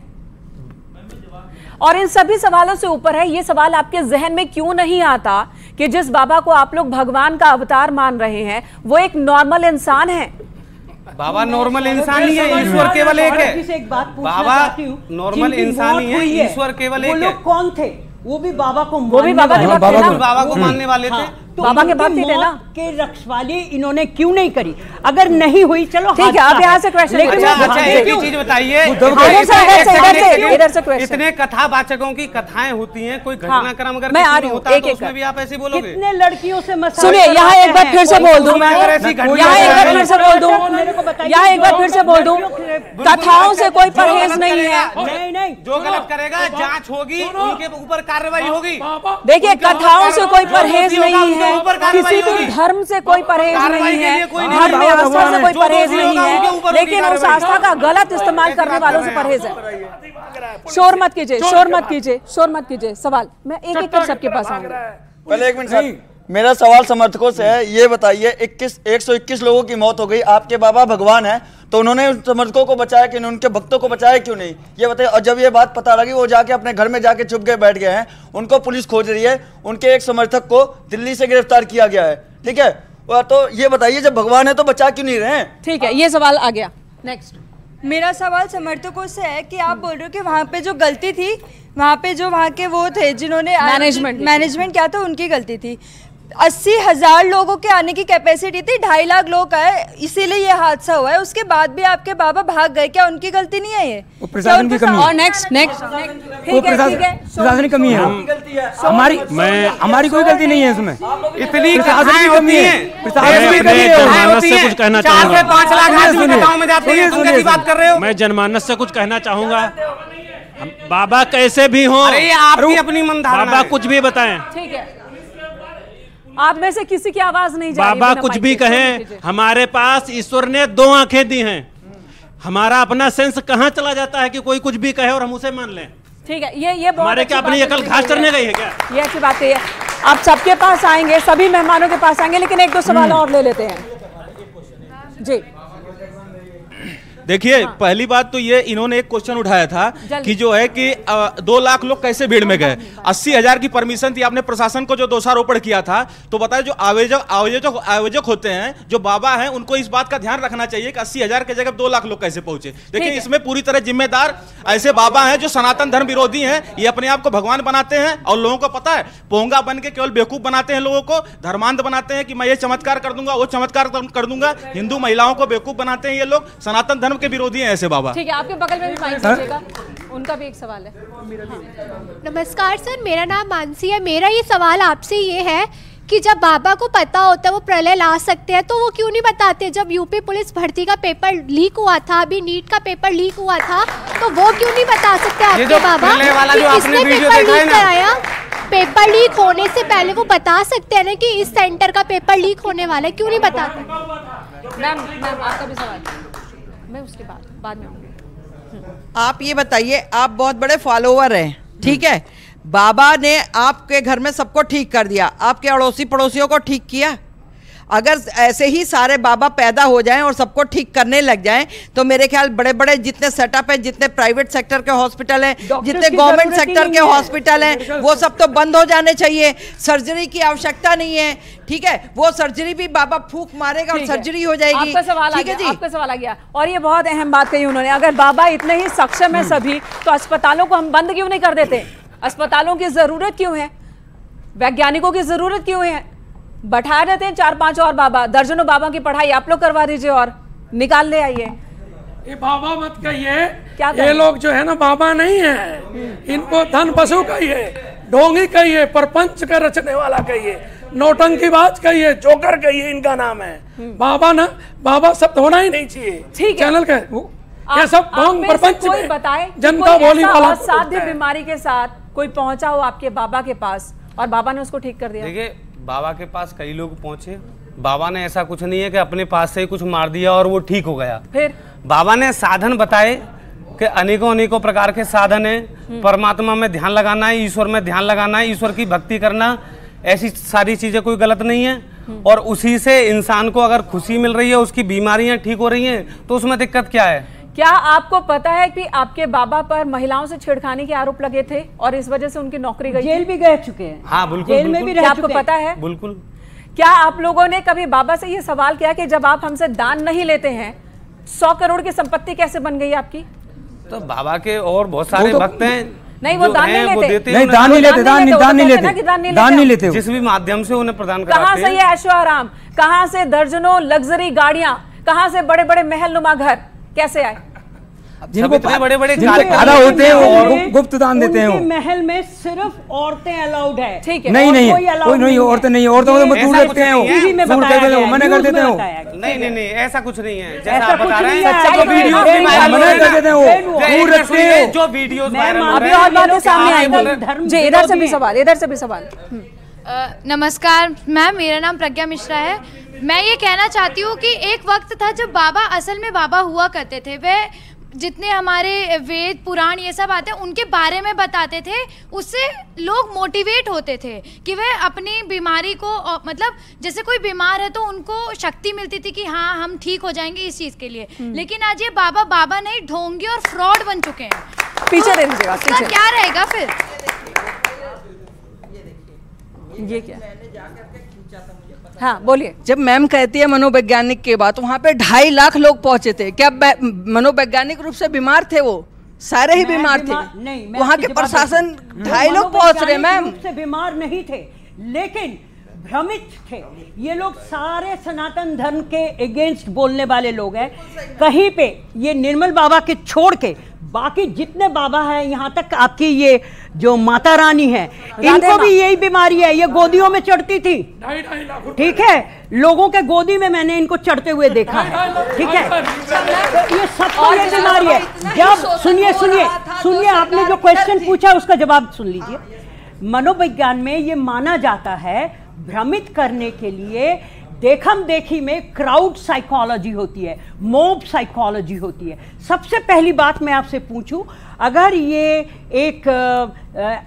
S1: और इन सभी सवालों से ऊपर है ये सवाल आपके जहन में क्यों नहीं आता कि जिस बाबा को आप लोग भगवान का अवतार मान रहे हैं वो एक नॉर्मल इंसान है?
S14: बाबा नॉर्मल इंसान ही है, ईश्वर केवल एक है। बाबा नॉर्मल इंसान ही है, ईश्वर केवल एक है।
S12: वो लोग कौन थे? वो भी बाबा को
S14: बाबा को मानने वाले थे।
S12: तो बाबा के भक्त थे ना। के रखवाली इन्होंने क्यों नहीं करी? अगर नहीं हुई चलो
S1: ठीक है, अब यहाँ से क्वेश्चन।
S14: लेकिन अच्छा एक ही चीज बताइए, इतने कथावाचकों की कथाएं होती हैं, कोई घटनाक्रम अगर
S1: मैं आ रही हूँ, एक
S14: उसमें भी आप ऐसे बोलोगे?
S12: कितने लड़कियों से मसाला।
S1: सुनिए, यहाँ एक बार फिर से बोल दूं, यहाँ एक बार फिर से बोल दूं, यहाँ एक बार फिर से बोल दूं, कथाओं से कोई परहेज नहीं है।
S12: नहीं,
S14: जो गलत करेगा जांच होगी, उनके ऊपर कार्रवाई होगी।
S1: देखिए, कथाओं से कोई परहेज नहीं है, किसी भी धर्म से कोई परहेज नहीं है, धर्म में आस्था से कोई परहेज नहीं है, लेकिन उस आस्था का गलत इस्तेमाल करने वालों से परहेज है। शोर मत कीजिए, शोर मत कीजिए, शोर मत कीजिए। सवाल मैं एक एक कर सबके पास आऊंगा।
S18: पहले 1 मिनट सर, मेरा सवाल समर्थकों से है, ये बताइए 121 लोगों की मौत हो गई, आपके बाबा भगवान है तो उन्होंने उन समर्थकों को बचाया कि उनके भक्तों को बचाया क्यों नहीं, ये बताइए। और जब ये बात पता लगी वो जाके अपने घर में जाके छुप गए बैठ गए हैं, उनको पुलिस खोज रही है, उनके एक समर्थक को दिल्ली से गिरफ्तार किया गया है, ठीक है। तो ये बताइए जब भगवान है तो बचा क्यों नहीं रहे हैं?
S1: ठीक है, ये सवाल आ गया। नेक्स्ट
S19: मेरा सवाल समर्थकों से है कि आप बोल रहे हो कि वहाँ पे जो गलती थी, वहाँ पे जो वहाँ के वो थे जिन्होंने मैनेजमेंट किया था उनकी गलती थी। 80,000 लोगों के आने की कैपेसिटी थी, 2.5 लाख लोग आए, इसीलिए ये हादसा हुआ है। उसके बाद भी आपके बाबा भाग गए, क्या उनकी गलती नहीं है ये?
S13: प्रशासन की कमी है।
S1: और नेक्स्ट
S13: प्रशासन की कमी है। हमारी कोई गलती नहीं है इसमें।
S14: इतनी कथाएं होती हैं,
S15: जनमानस से कुछ कहना चाहूंगा।
S14: 4 से 5 लाख आदमी कथाओं में जाते हैं, तुम कैसी बात कर रहे हो?
S15: मैं जनमानस से कुछ कहना चाहूंगा। बाबा कैसे भी हो,
S14: अरे आपकी अपनी मनधारणा,
S15: बाबा कुछ भी बताएं,
S1: ठीक है, आप में से किसी की आवाज नहीं जा रही।
S15: बाबा कुछ भी कहें, हमारे पास ईश्वर ने 2 आंखें दी हैं। हमारा अपना सेंस कहाँ चला जाता है कि कोई कुछ भी कहे और हम उसे मान लें?
S1: ठीक है, ये बहुत
S15: हमारे क्या अपनी अकल घास करने गई है क्या?
S1: ये अच्छी बात है। आप सबके पास आएंगे, सभी मेहमानों के पास आएंगे, लेकिन 1-2 सवाल और ले लेते हैं जी।
S20: देखिए पहली बात तो ये इन्होंने एक क्वेश्चन उठाया था कि जो है कि 2 लाख लोग कैसे भीड़ में गए। 80,000 की परमिशन थी, आपने प्रशासन को जो दोषारोपण किया था, तो बताया जो आयोजक होते हैं, जो बाबा हैं, उनको इस बात का ध्यान रखना चाहिए कि 80,000 की जगह 2 लाख लोग कैसे पहुंचे। देखिए इसमें पूरी तरह जिम्मेदार ऐसे बाबा हैं जो सनातन धर्म विरोधी हैं, ये अपने आप को भगवान बनाते हैं और लोगों को पता है पोंगा बन के केवल बेवकूफ बनाते हैं, लोगों को धर्मांध बनाते हैं कि मैं ये चमत्कार कर दूंगा, वो चमत्कार कर दूंगा। हिंदू महिलाओं को बेवकूफ बनाते हैं ये लोग, सनातन धर्म के विरोधी हैं ऐसे बाबा।
S1: ठीक है, आपके बगल में भी माइक दीजिएगा, उनका भी एक सवाल है।
S21: नमस्कार सर, मेरा नाम मानसी है। मेरा ये सवाल आपसे ये है कि जब बाबा को पता होता है वो प्रलय ला सकते हैं, तो वो क्यों नहीं बताते? जब यूपी पुलिस भर्ती का पेपर लीक हुआ था, अभी नीट का पेपर लीक हुआ था, तो वो क्यों नहीं बता सकते आपके बाबा कि किसने पेपर लीक कराया? पेपर लीक होने से पहले वो बता सकते हैं ना कि इस सेंटर का पेपर लीक होने वाला है, क्यों नहीं बताते?
S1: मैम आपका भी सवाल, मैं उसके बाद में आऊंगी।
S22: आप ये बताइए, आप बहुत बड़े फॉलोवर हैं, ठीक है, बाबा ने आपके घर में सबको ठीक कर दिया, आपके अड़ोसी पड़ोसियों को ठीक किया। अगर ऐसे ही सारे बाबा पैदा हो जाएं और सबको ठीक करने लग जाएं, तो मेरे ख्याल बड़े बड़े जितने सेटअप हैं, जितने प्राइवेट सेक्टर के हॉस्पिटल हैं, जितने गवर्नमेंट सेक्टर के हॉस्पिटल हैं, वो सब तो बंद हो जाने चाहिए। सर्जरी की आवश्यकता नहीं है, ठीक है, वो सर्जरी भी बाबा फूंक मारेगा और सर्जरी हो जाएगी।
S1: आपका सवाल आ गया, आपका सवाल आ गया। और ये बहुत अहम बात कही उन्होंने, अगर बाबा इतने ही सक्षम है सभी, तो अस्पतालों को हम बंद क्यों नहीं कर देते? अस्पतालों की जरूरत क्यों है? वैज्ञानिकों की जरूरत क्यों है? बैठा देते हैं 4-5 और बाबा, दर्जनों बाबा की पढ़ाई आप लोग करवा दीजिए और निकाल ले आइए।
S11: ये बाबा मत कहिए, ये लोग जो है ना बाबा नहीं है, इनको धन पशु कहिए, ढोंगी कहिए, परपंच का रचने वाला कहिए, नौटंकीबाज कहिए, जोकर कहिए, इनका नाम है। बाबा ना, बाबा शब्द होना ही नहीं चाहिए।
S1: ठीक है,
S11: चैनल का ये सब ढोंग परपंच
S1: कोई बताए
S11: जनता बोली वाला
S1: असाध्य बीमारी के साथ कोई पहुंचा हो आपके बाबा के पास और बाबा ने उसको ठीक कर दिया।
S14: देखिए बाबा के पास कई लोग पहुंचे, बाबा ने ऐसा कुछ नहीं है कि अपने पास से ही कुछ मार दिया और वो ठीक हो गया।
S1: फिर
S14: बाबा ने साधन बताए कि अनेकों प्रकार के साधन है। परमात्मा में ध्यान लगाना है, ईश्वर में ध्यान लगाना है, ईश्वर की भक्ति करना, ऐसी सारी चीजें कोई गलत नहीं है। और उसी से इंसान को अगर खुशी मिल रही है, उसकी बीमारियां ठीक हो रही हैं, तो उसमें दिक्कत क्या है?
S1: क्या आपको पता है कि आपके बाबा पर महिलाओं से छेड़खानी के आरोप लगे थे और इस वजह से उनकी नौकरी गई?
S12: जेल भी गए चुके हैं।
S14: हाँ बिल्कुल,
S12: जेल में भी रह
S1: क्या
S12: चुके
S1: आपको पता है?
S14: बिल्कुल।
S1: क्या आप लोगों ने कभी बाबा से ये सवाल किया कि जब आप हमसे दान नहीं लेते हैं 100 करोड़ की संपत्ति कैसे बन गई आपकी?
S14: तो बाबा के और बहुत सारे भक्त हैं।
S1: नहीं, वो दान नहीं लेते।
S13: नहीं, दान नहीं लेते, दान नहीं लेते।
S14: जिस भी माध्यम से उन्हें प्रदान कराते
S1: हैं। कहाँ से ये ऐशो आराम, कहाँ से दर्जनों लग्जरी गाड़ियां, कहाँ से बड़े बड़े महल नुमा घर कैसे आए?
S13: जिनको बड़े बड़े ज्यादा होते हैं वो गुप्त दान देते हैं।
S12: महल में सिर्फ औरतें अलाउड है।
S1: ठीक है,
S13: नहीं नहीं कोई नहीं, औरतें नहीं, औरतों को दूर रखते हैं, मना कर देते हैं।
S14: नहीं ऐसा कुछ नहीं है, जैसा आप बता रहे हैं।
S13: मना कर देते हैं, वो दूर रखते हैं।
S14: जो वीडियो
S1: अभी और बातें सामने आएंगी। जी, इधर से भी सवाल।
S2: नमस्कार मैम, मेरा नाम प्रज्ञा मिश्रा है। मैं ये कहना चाहती हूँ कि एक वक्त था जब बाबा असल में बाबा हुआ करते थे। वे जितने हमारे वेद पुराण ये सब आते हैं उनके बारे में बताते थे, उससे लोग मोटिवेट होते थे कि वे अपनी बीमारी को, मतलब जैसे कोई बीमार है तो उनको शक्ति मिलती थी कि हाँ हम ठीक हो जाएंगे इस चीज़ के लिए। लेकिन आज ये बाबा नहीं, ढोंगी और फ्रॉड बन चुके हैं।
S1: पीछे दे दीजिएगा,
S2: उसका क्या रहेगा फिर?
S1: ये क्या? हाँ बोलिए।
S22: जब मैम कहती है मनोवैज्ञानिक के बात, वहाँ पे 2.5 लाख लोग पहुंचे थे। क्या मनोवैज्ञानिक रूप से बीमार थे? वो सारे ही बीमार थे। वहाँ के प्रशासन 2.5 लोग पहुंच रहे। मैम
S12: से बीमार नहीं थे लेकिन भ्रमित थे। ये लोग सारे सनातन धर्म के अगेंस्ट बोलने वाले लोग हैं। कहीं पे ये निर्मल बाबा के छोड़ के बाकी जितने बाबा हैं, यहाँ तक आपकी ये जो माता रानी है, इनको भी यही बीमारी है। ये गोदियों में चढ़ती थी, ठीक है, लोगों के गोदी में मैंने इनको चढ़ते हुए देखा है, ठीक है। तो ये सबको ये बीमारी है। जब सुनिए आपने जो क्वेश्चन पूछा उसका जवाब सुन लीजिए। मनोविज्ञान में ये माना जाता है भ्रमित करने के लिए देखम देखी में क्राउड साइकोलॉजी होती है, मोब साइकोलॉजी होती है। सबसे पहली बात मैं आपसे पूछूं, अगर ये एक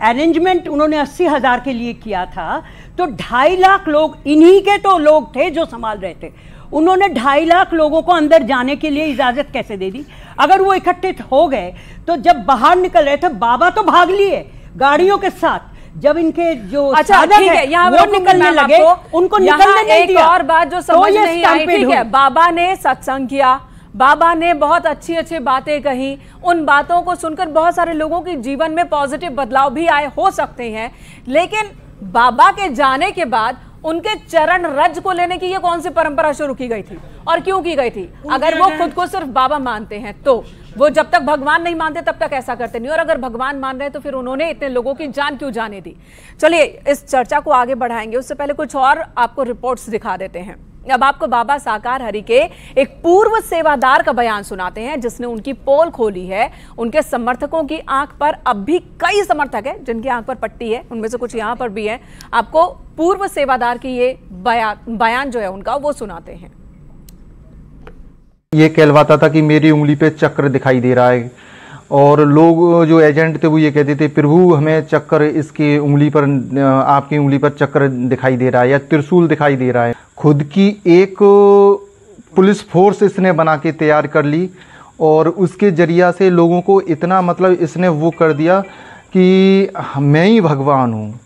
S12: अरेंजमेंट उन्होंने 80,000 के लिए किया था तो 2.5 लाख लोग इन्हीं के तो लोग थे जो संभाल रहे थे। उन्होंने 2.5 लाख लोगों को अंदर जाने के लिए इजाजत कैसे दे दी? अगर वो इकट्ठे हो गए तो जब बाहर निकल रहे थे, बाबा तो भाग लिए गाड़ियों के साथ। जब इनके जो
S1: ठीक है, यहाँ
S12: वो निकलने लगे, उनको निकलने नहीं दिया।
S1: एक और बात जो समझ नहीं आई, ठीक है, बाबा ने सत्संग किया, बाबा ने बहुत अच्छी बातें कही, उन बातों को सुनकर बहुत सारे लोगों के जीवन में पॉजिटिव बदलाव भी आए हो सकते हैं। लेकिन बाबा के जाने के बाद उनके चरण रज को लेने की ये कौन सी परंपरा शुरू की गई थी और क्यों की गई थी? अगर वो खुद को सिर्फ बाबा मानते हैं तो वो जब तक भगवान नहीं मानते तब तक ऐसा करते नहीं, और अगर भगवान मान रहे हैं तो फिर उन्होंने इतने लोगों की जान क्यों जाने दी? चलिए इस चर्चा को आगे बढ़ाएंगे, उससे पहले कुछ और आपको रिपोर्ट्स दिखा देते हैं। अब आपको बाबा साकार हरि के एक पूर्व सेवादार का बयान सुनाते हैं जिसने उनकी पोल खोली है। उनके समर्थकों की आंख पर अब भी कई समर्थक हैं जिनकी आंख पर पट्टी है, उनमें से कुछ यहां पर भी है। आपको पूर्व सेवादार की ये बयान जो है उनका वो सुनाते हैं।
S4: ये कहलवाता था कि मेरी उंगली पे चक्र दिखाई दे रहा है, और लोग जो एजेंट थे वो ये कहते थे प्रभु हमें चक्र इसकी उंगली पर, आपकी उंगली पर चक्र दिखाई दे रहा है या त्रिशूल दिखाई दे रहा है। खुद की एक पुलिस फोर्स इसने बना के तैयार कर ली और उसके जरिया से लोगों को इतना मतलब इसने वो कर दिया कि मैं ही भगवान हूँ।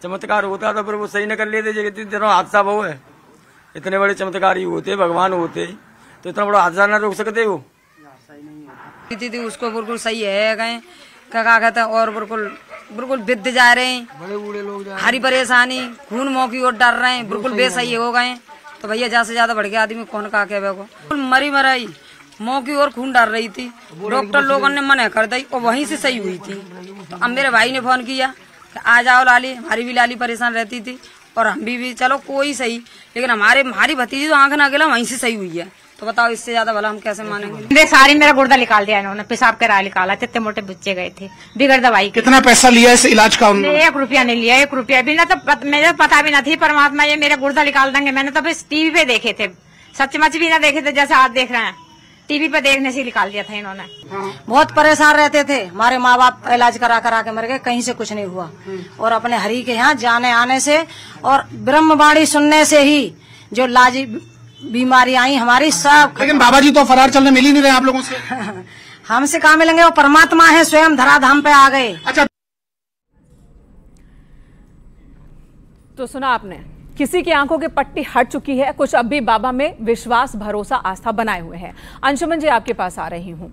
S5: चमत्कार होता था पर वो सही न कर लेते, हादसा वो है। इतने बड़े चमत्कारी होते, भगवान होते तो इतना बड़ा हादसा ना रोक सकते हो।
S23: थी उसको बिल्कुल सही है गए क्या कहते हैं, और बिल्कुल विद जा रहे हैं, बड़े बूढ़े लोग हरी परेशानी, खून मुंह की ओर डर रहे हैं, बिल्कुल बेसही हो गए। तो भैया ज्यादा से ज्यादा बढ़ गया आदमी कौन कहा के मरी मराई मुंह की ओर खून डर रही थी, डॉक्टर लोगों ने मना कर दी और वहीं से सही हुई थी। तो अब मेरे भाई ने फोन किया आ जाओ लाली, हमारी भी लाली परेशान रहती थी और हम भी चलो कोई सही, लेकिन हमारी भतीजी तो आंख ना गिला वहीं से सही हुई है। तो बताओ इससे ज्यादा भला हम कैसे मानेंगे?
S24: देख सारी मेरा गुर्दा निकाल दिया इन्होंने, पेशाब का राय निकाला, इतने मोटे बच्चे गए थे बिगड़ दवाई।
S5: कितना पैसा लिया इस इलाज का उन्होंने?
S24: 1 रुपया नहीं लिया, 1 रुपया भी ना। तो मुझे पता भी ना थी परमात्मा ये मेरा गुर्दा निकाल देंगे। मैंने तो बस टीवी पे देखे थे, सचमुच भी ना देखे थे जैसे आज देख रहे हैं, टीवी पे देखने से निकाल दिया था इन्होंने।
S23: बहुत परेशान रहते थे, हमारे माँ बाप इलाज करा के मर गए, कहीं से कुछ नहीं हुआ। और अपने हरि के यहाँ जाने आने से और ब्रह्मवाणी सुनने से ही जो लाजी बीमारी आई हमारी सब।
S3: लेकिन बाबा जी तो फरार चलने मिल ही नहीं रहे आप लोगों से।
S23: हमसे कहाँ मिलेंगे, वो परमात्मा है, स्वयं धराधाम पे आ गए।
S3: अच्छा,
S1: तो सुना आपने, किसी की आंखों की पट्टी हट चुकी है, कुछ अब भी बाबा में विश्वास, भरोसा, आस्था बनाए हुए हैं। अंशुमन जी आपके पास आ रही हूं।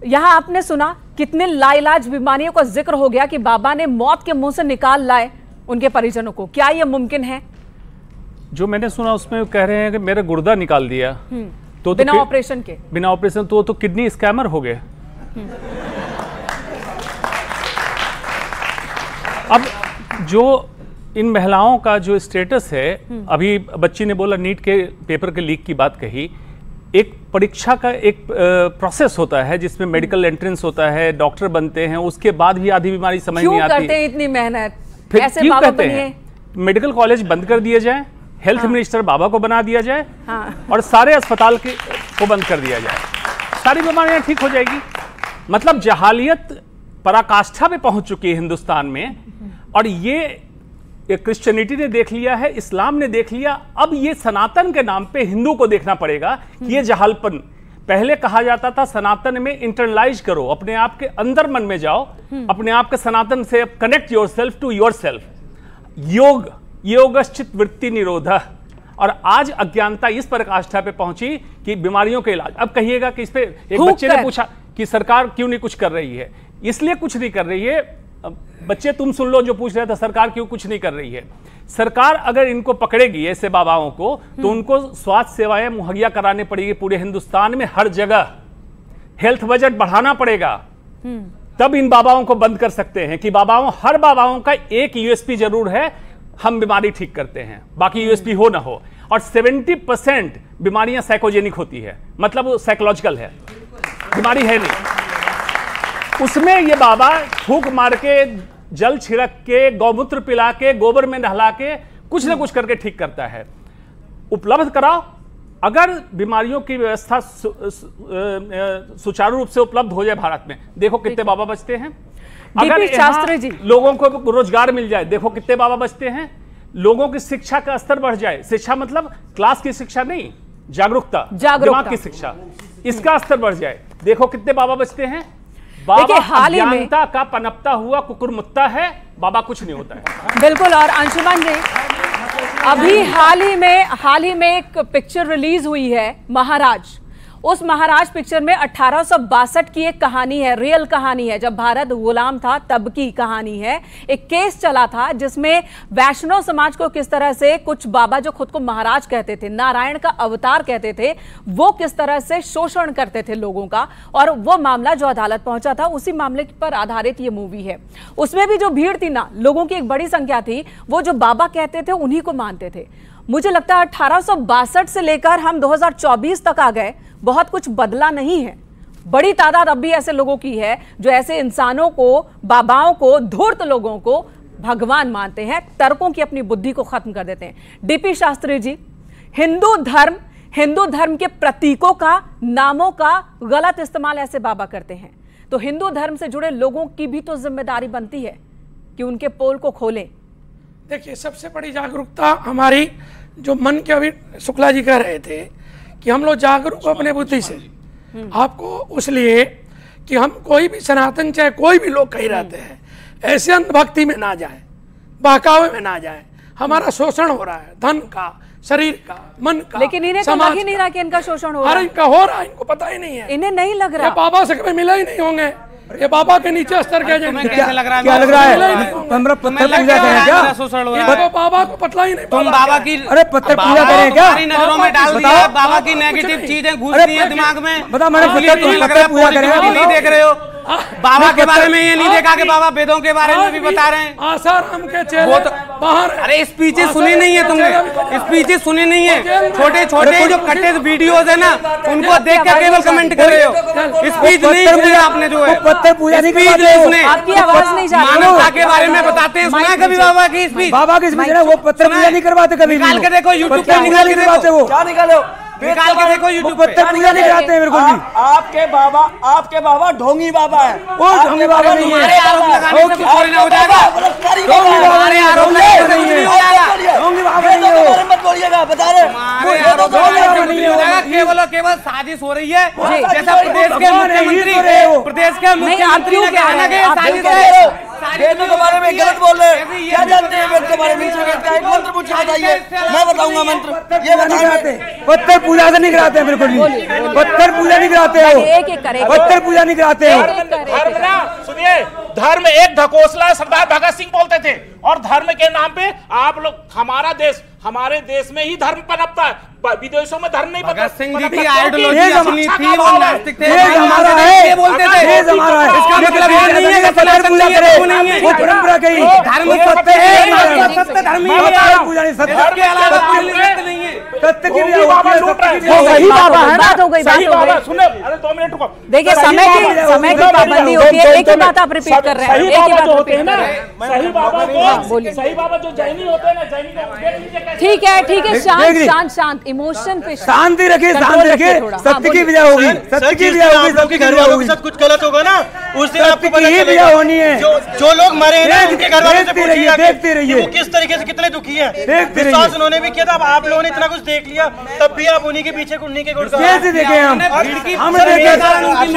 S1: यहां आपने सुना कितने लाइलाज बीमारियों का जिक्र हो गया कि बाबा ने मौत के मुंह से निकाल लाए उनके परिजनों को। क्या यह मुमकिन है?
S15: जो मैंने सुना उसमें कह रहे हैं कि मेरा गुर्दा निकाल दिया तो
S1: बिना ऑपरेशन के।
S15: बिना ऑपरेशन तो किडनी स्कैमर हो गए। अब जो इन महिलाओं का जो स्टेटस है, अभी बच्ची ने बोला नीट के पेपर के लीक की बात कही, एक परीक्षा का एक प्रोसेस होता है जिसमें मेडिकल एंट्रेंस होता है, डॉक्टर बनते हैं, उसके बाद भी आधी बीमारी समझ नहीं आती।
S1: क्यों करते हैं इतनी मेहनत?
S15: फिर
S1: ऐसे
S15: क्यों
S1: बाबा
S15: कहते हैं मेडिकल कॉलेज बंद कर दिया जाए, हेल्थ मिनिस्टर बाबा को बना दिया जाए, और सारे अस्पताल को बंद कर दिया जाए, सारी बीमारियां ठीक हो जाएगी। मतलब जहालियत पराकाष्ठा पे पहुंच चुकी है हिंदुस्तान में, और ये क्रिश्चियनिटी ने देख लिया है, इस्लाम ने देख लिया। अब ये सनातन के नाम पे हिंदू को देखना पड़ेगा कि ये जहालपन। पहले कहा जाता था सनातन में इंटरनलाइज करो, अपने आप के अंदर मन में जाओ, अपने आप के सनातन से कनेक्ट योरसेल्फ टू योरसेल्फ। योगश्चित वृत्ति निरोध। और आज अज्ञानता इस पराकाष्ठा पे पहुंची कि बीमारियों के इलाज। अब कहिएगा कि इस पे एक बच्चे ने पूछा कि सरकार क्यों नहीं कुछ कर रही है। इसलिए कुछ नहीं कर रही है, बच्चे तुम सुन लो जो पूछ रहे थे, सरकार क्यों कुछ नहीं कर रही है। सरकार अगर इनको पकड़ेगी ऐसे बाबाओं को, तो उनको स्वास्थ्य सेवाएं मुहैया कराने पड़ेगी पूरे हिंदुस्तान में, हर जगह हेल्थ बजट बढ़ाना पड़ेगा, तब इन बाबाओं को बंद कर सकते हैं। कि हर बाबाओं का एक यूएसपी जरूर है, हम बीमारी ठीक करते हैं, बाकी यूएसपी हो ना हो। और 70% बीमारियां साइकोजेनिक होती है, मतलब वो साइकोलॉजिकल है, बीमारी है नहीं। उसमें ये बाबा फूंक मार के, जल छिड़क के, गौमूत्र पिला के, गोबर में नहला के, कुछ ना कुछ करके ठीक करता है। उपलब्ध कराओ। अगर बीमारियों की व्यवस्था सुचारू रूप से उपलब्ध हो जाए भारत में, देखो कितने बाबा बचते हैं। अगर शास्त्री जी लोगों को रोजगार मिल जाए, देखो कितने बाबा बचते हैं। लोगों की शिक्षा का स्तर बढ़ जाए, शिक्षा मतलब क्लास की शिक्षा नहीं, जागरूकता, दिमाग की शिक्षा, इसका स्तर बढ़ जाए, देखो कितने बाबा बचते हैं। बाबा अज्ञानता का पनपता हुआ कुकुरमुत्ता है, बाबा कुछ नहीं होता है।
S1: बिल्कुल। और अंशुमन जी, अभी हाल ही में एक पिक्चर रिलीज हुई है, महाराज। उस महाराज पिक्चर में 1862 की एक कहानी है, रियल कहानी है, जब भारत गुलाम था तब की कहानी है। एक केस चला था जिसमें वैष्णव समाज को किस तरह से कुछ बाबा जो खुद को महाराज कहते थे, नारायण का अवतार कहते थे, वो किस तरह से शोषण करते थे लोगों का। और वो मामला जो अदालत पहुंचा था, उसी मामले पर आधारित ये मूवी है। उसमें भी जो भीड़ थी ना, लोगों की एक बड़ी संख्या थी, वो जो बाबा कहते थे उन्हीं को मानते थे। मुझे लगता है 1862 से लेकर हम 2024 तक आ गए, बहुत कुछ बदला नहीं है। बड़ी तादाद अब भी ऐसे लोगों की है जो ऐसे इंसानों को, बाबाओं को, धूर्त लोगों को भगवान मानते हैं, तर्कों की अपनी बुद्धि को खत्म कर देते हैं। डीपी शास्त्री जी, हिंदू धर्म के प्रतीकों का, नामों का गलत इस्तेमाल ऐसे बाबा करते हैं, तो हिंदू धर्म से जुड़े लोगों की भी तो जिम्मेदारी बनती है कि उनके पोल को खोलें।
S11: देखिए, सबसे बड़ी जागरूकता हमारी, जो मन के अभी शुक्ला जी कह रहे थे कि हम लोग जागरूक अपने बुद्धि से, आपको इसलिए कि हम कोई भी सनातन, चाहे कोई भी लोग कही रहते हैं, ऐसे अंधभक्ति में ना जाए, बहकावे में ना जाए। हमारा शोषण हो रहा है, धन का, शरीर का, मन का।
S1: लेकिन इन्हें तो लग ही नहीं रहा कि इनका शोषण हो रहा है।
S11: इनका हो रहा है, इनको पता ही नहीं है,
S1: इन्हें नहीं लग रहा।
S11: बाबा से कभी मिले ही नहीं होंगे, ये बाबा के नीचे स्तर के एजेंट।
S13: क्या लग रहा है? पत्थर पूजा करें क्या?
S11: बाबा को पतला ही नहीं।
S14: तुम बाबा की,
S13: अरे पत्थर पूजा करें क्या?
S14: नजरों में डाल दिया, बाबा की नेगेटिव चीजें घुस रही है दिमाग में।
S13: बता, मैंने पत्थर पूजा करें,
S14: नहीं देख रहे हो? बाबा के बारे में ये नहीं देखा कि बाबा वेदों के बारे में भी बता रहे हैं।
S11: आसाराम के चेले बाहर।
S14: अरे स्पीचेस सुनी नहीं है तुमने, स्पीचेस सुनी नहीं है। छोटे छोटे जो कटे वीडियोस है ना, उनको देख कर केवल कमेंट कर रहे हो। स्पीच नहीं सुनी आपने, जो है
S13: पत्थर पूजा नहीं करवाते हो,
S1: आपकी आवाज नहीं जा रही।
S14: मानवता के बारे में बताते हैं, सुना है कभी बाबा की स्पीच?
S13: बाबा की स्पीच ना, वो पत्थर पूजा नहीं करवाते कभी।
S14: निकाल के देखो, यूट्यूब पे निकाल के देखो।
S18: क्या निकालो?
S14: निकाल के देखो यूट्यूब पे।
S13: पत्थर पूजा नहीं कराते हैं बिल्कुल भी।
S18: आपके बाबा ढोंगी बाबा है।
S13: वो ढोंगी बाबा नहीं है।
S14: आरोप लगाने से कुछ थोड़ी ना हो जाएगा।
S13: ढोंगी बाबा नहीं है। ढोंगी बाबा नहीं है।
S18: मत बोलिएगा, बता रहे
S14: केवल साजिश हो रही है। जैसा प्रदेश के मुख्यमंत्री ने कहना कि साजिश है।
S18: वेद के बारे में गलत बोल रहे हैं। क्या जानते हैं वेद के बारे में? एक मंत्र मुझे बताइए, मैं बताऊंगा मंत्र। ये बताइए।
S13: पत्थर पूजा से नहीं कराते हैं बिल्कुल भी। पत्थर पूजा नहीं कराते हो। पत्थर पूजा नहीं कराते हो।
S6: सुनिए, धर्म एक ढकोसला सरदार भगत सिंह बोलते थे, और धर्म के नाम पे आप लोग हमारे देश में ही धर्म पनपता है, विदेशों में धर्म नहीं पनपता।
S14: भगत सिंह जी की आइडियोलॉजी अपनी थी, वो नास्तिक थे,
S13: हमारा है,
S14: बोलते थे।
S13: हमारा है।
S14: इसका मतलब ये नहीं है कि
S13: पत्थर पूजा करे, वो परंपरा कही
S14: धर्म सत्य है, सत्य धर्म ही है।
S13: पूजा नहीं, सत्य
S14: के अलावा सत्य नहीं है।
S13: सत्य की
S1: सही बाबा है ना। बात हो गई।
S6: सुने, अरे 2 मिनट रुको।
S1: देखिए, समय की पाबंदी होती है। एक ही बात आप रिपीट कर रहे हैं।
S6: सही बाबा जो होते हैं ना, सही बाबा जो जैनी होते हैं ना, जैनी को देख लीजिए।
S1: ठीक है, शांत इमोशन पे
S13: शांति रखिए, शांति रखिए। सत्य की विजय होगी, सत्य की विजय होगी, सबके घर वालों के साथ
S7: कुछ गलत होगा ना, उस दिन आपको पता
S13: चलेगा। विजय होनी है।
S7: जो लोग मरे हैं उनके घर वालों से पूछिए,
S13: देखते रहिए
S7: वो किस तरीके से कितने दुखी हैं।
S13: देखते रहिए।
S7: विश्वास उन्होंने भी किया था। अब आप लोगों ने इतना कुछ देख लिया, तब भी आप उन्हीं के पीछे उन्हीं के गुड़
S13: कैसे देखे हम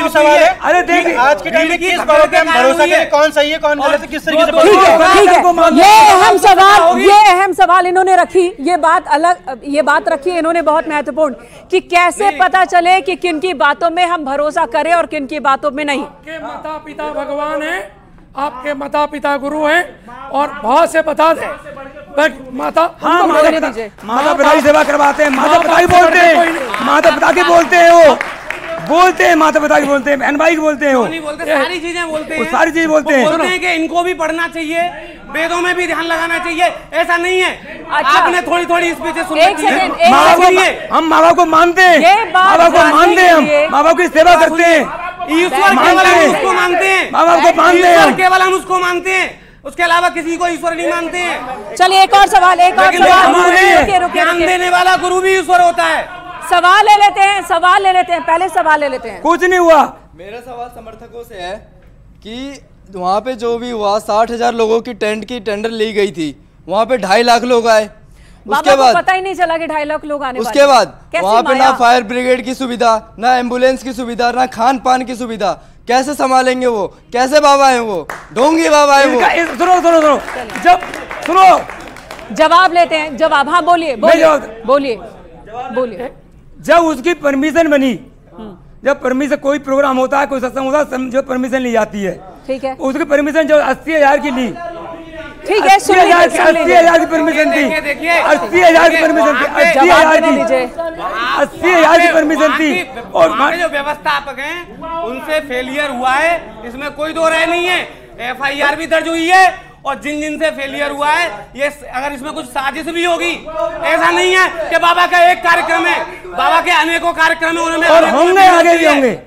S7: सवाल है।
S13: अरे देखिए,
S7: आज के टाइम में किस बात पे हम भरोसा करें, कौन सही है कौन गलत है, किस तरीके से?
S1: ये अहम सवाल इन्होंने रखी। ये बात रखी इन्होंने बहुत महत्वपूर्ण, कि कैसे पता चले कि किन की बातों में हम भरोसा करें और किन की बातों में नहीं।
S11: आपके माता पिता भगवान हैं, आपके माता पिता गुरु हैं, और बहुत से बता दें माता
S13: पिता की सेवा करवाते हैं। माता पिता की बोलते हैं, माता पिता की बोलते हैं, वो बोलते हैं, माता पिता की बोलते हैं, बहन भाई की बोलते हैं, वो
S14: सारी चीजें बोलते हैं,
S13: सारी चीजें बोलते हैं
S14: कि इनको भी पढ़ना चाहिए, वेदों में भी ध्यान लगाना चाहिए। ऐसा नहीं है। आपने थोड़ी थोड़ी स्पीच
S13: हम माँ बाप को मानते हैं, माँ बाप को मानते हैं, हम माँ बाप की सेवा करते हैं,
S14: ईश्वर केवल हम उसको मानते हैं,
S13: माँ बाप को मानते हैं,
S14: केवल हम उसको मानते हैं, उसके अलावा किसी को ईश्वर नहीं मानते हैं।
S1: चलिए एक और सवाल।
S14: ज्ञान देने वाला गुरु भी ईश्वर होता है।
S1: सवाल ले लेते हैं, पहले सवाल ले लेते हैं।
S13: कुछ नहीं हुआ।
S18: मेरा सवाल समर्थकों से है कि वहाँ पे जो भी हुआ, 60,000 लोगों की टेंट की टेंडर ली गई थी, वहाँ पे 2.5 लाख लोग आए। उसके बाद
S1: पता ही नहीं चला कि 2.5 लाख लोग आने।
S18: उसके बाद वहाँ पे ना फायर ब्रिगेड की सुविधा, ना एम्बुलेंस की सुविधा, ना खान पान की सुविधा। कैसे संभालेंगे वो? कैसे बाबा है वो? ढोंगी बाबा है वो।
S13: सुनो
S1: जवाब लेते हैं। जवाब, हाँ बोलिए।
S13: जब उसकी परमिशन बनी, जब परमिशन कोई प्रोग्राम होता है, कोई सत्संग होता है, जो परमिशन ली जाती है,
S1: ठीक है,
S13: उसकी परमिशन जो 80,000 की ली,
S1: ठीक है,
S13: 80,000 की परमिशन थी, 80,000 की परमिशन थी, 80,000 की परमिशन थी।
S14: और जो व्यवस्थापक हैं उनसे फेलियर हुआ है, इसमें कोई दो राय नहीं है। FIR भी दर्ज हुई है, और जिन से फेलियर हुआ है, ये अगर इसमें कुछ साजिश भी होगी, ऐसा नहीं है कि बाबा का एक कार्यक्रम है, बाबा के अनेकों कार्यक्रम है, उनमें
S13: और होंगे, आगे भी होंगे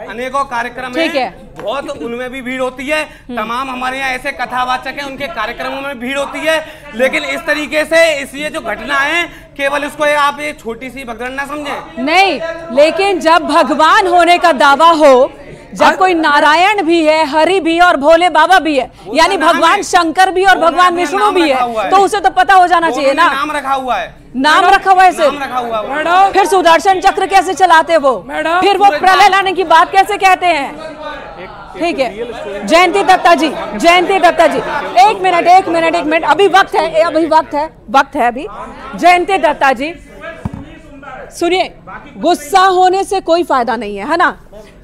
S14: अनेकों कार्यक्रम है, बहुत उनमें भी भीड़ होती है। तमाम हमारे यहाँ ऐसे कथावाचक हैं, उनके कार्यक्रमों में भीड़ होती है। लेकिन इस तरीके से ये जो घटना है, केवल इसको आप एक छोटी सी भगदड़ समझे
S1: नहीं। लेकिन जब भगवान होने का दावा हो, जब कोई नारायण भी है, हरि भी और भोले बाबा भी है, यानी भगवान शंकर भी और भगवान विष्णु भी है, तो उसे तो पता हो जाना चाहिए ना।
S14: नाम रखा हुआ है,
S1: नाम रखा हुआ है सिर्फ। फिर सुदर्शन चक्र कैसे चलाते वो? फिर वो प्रलय लाने की बात कैसे कहते हैं? ठीक है, जयंती दत्ता जी, एक मिनट, अभी वक्त है, अभी जयंती दत्ता जी सुनिए। गुस्सा होने से कोई फायदा नहीं है ना।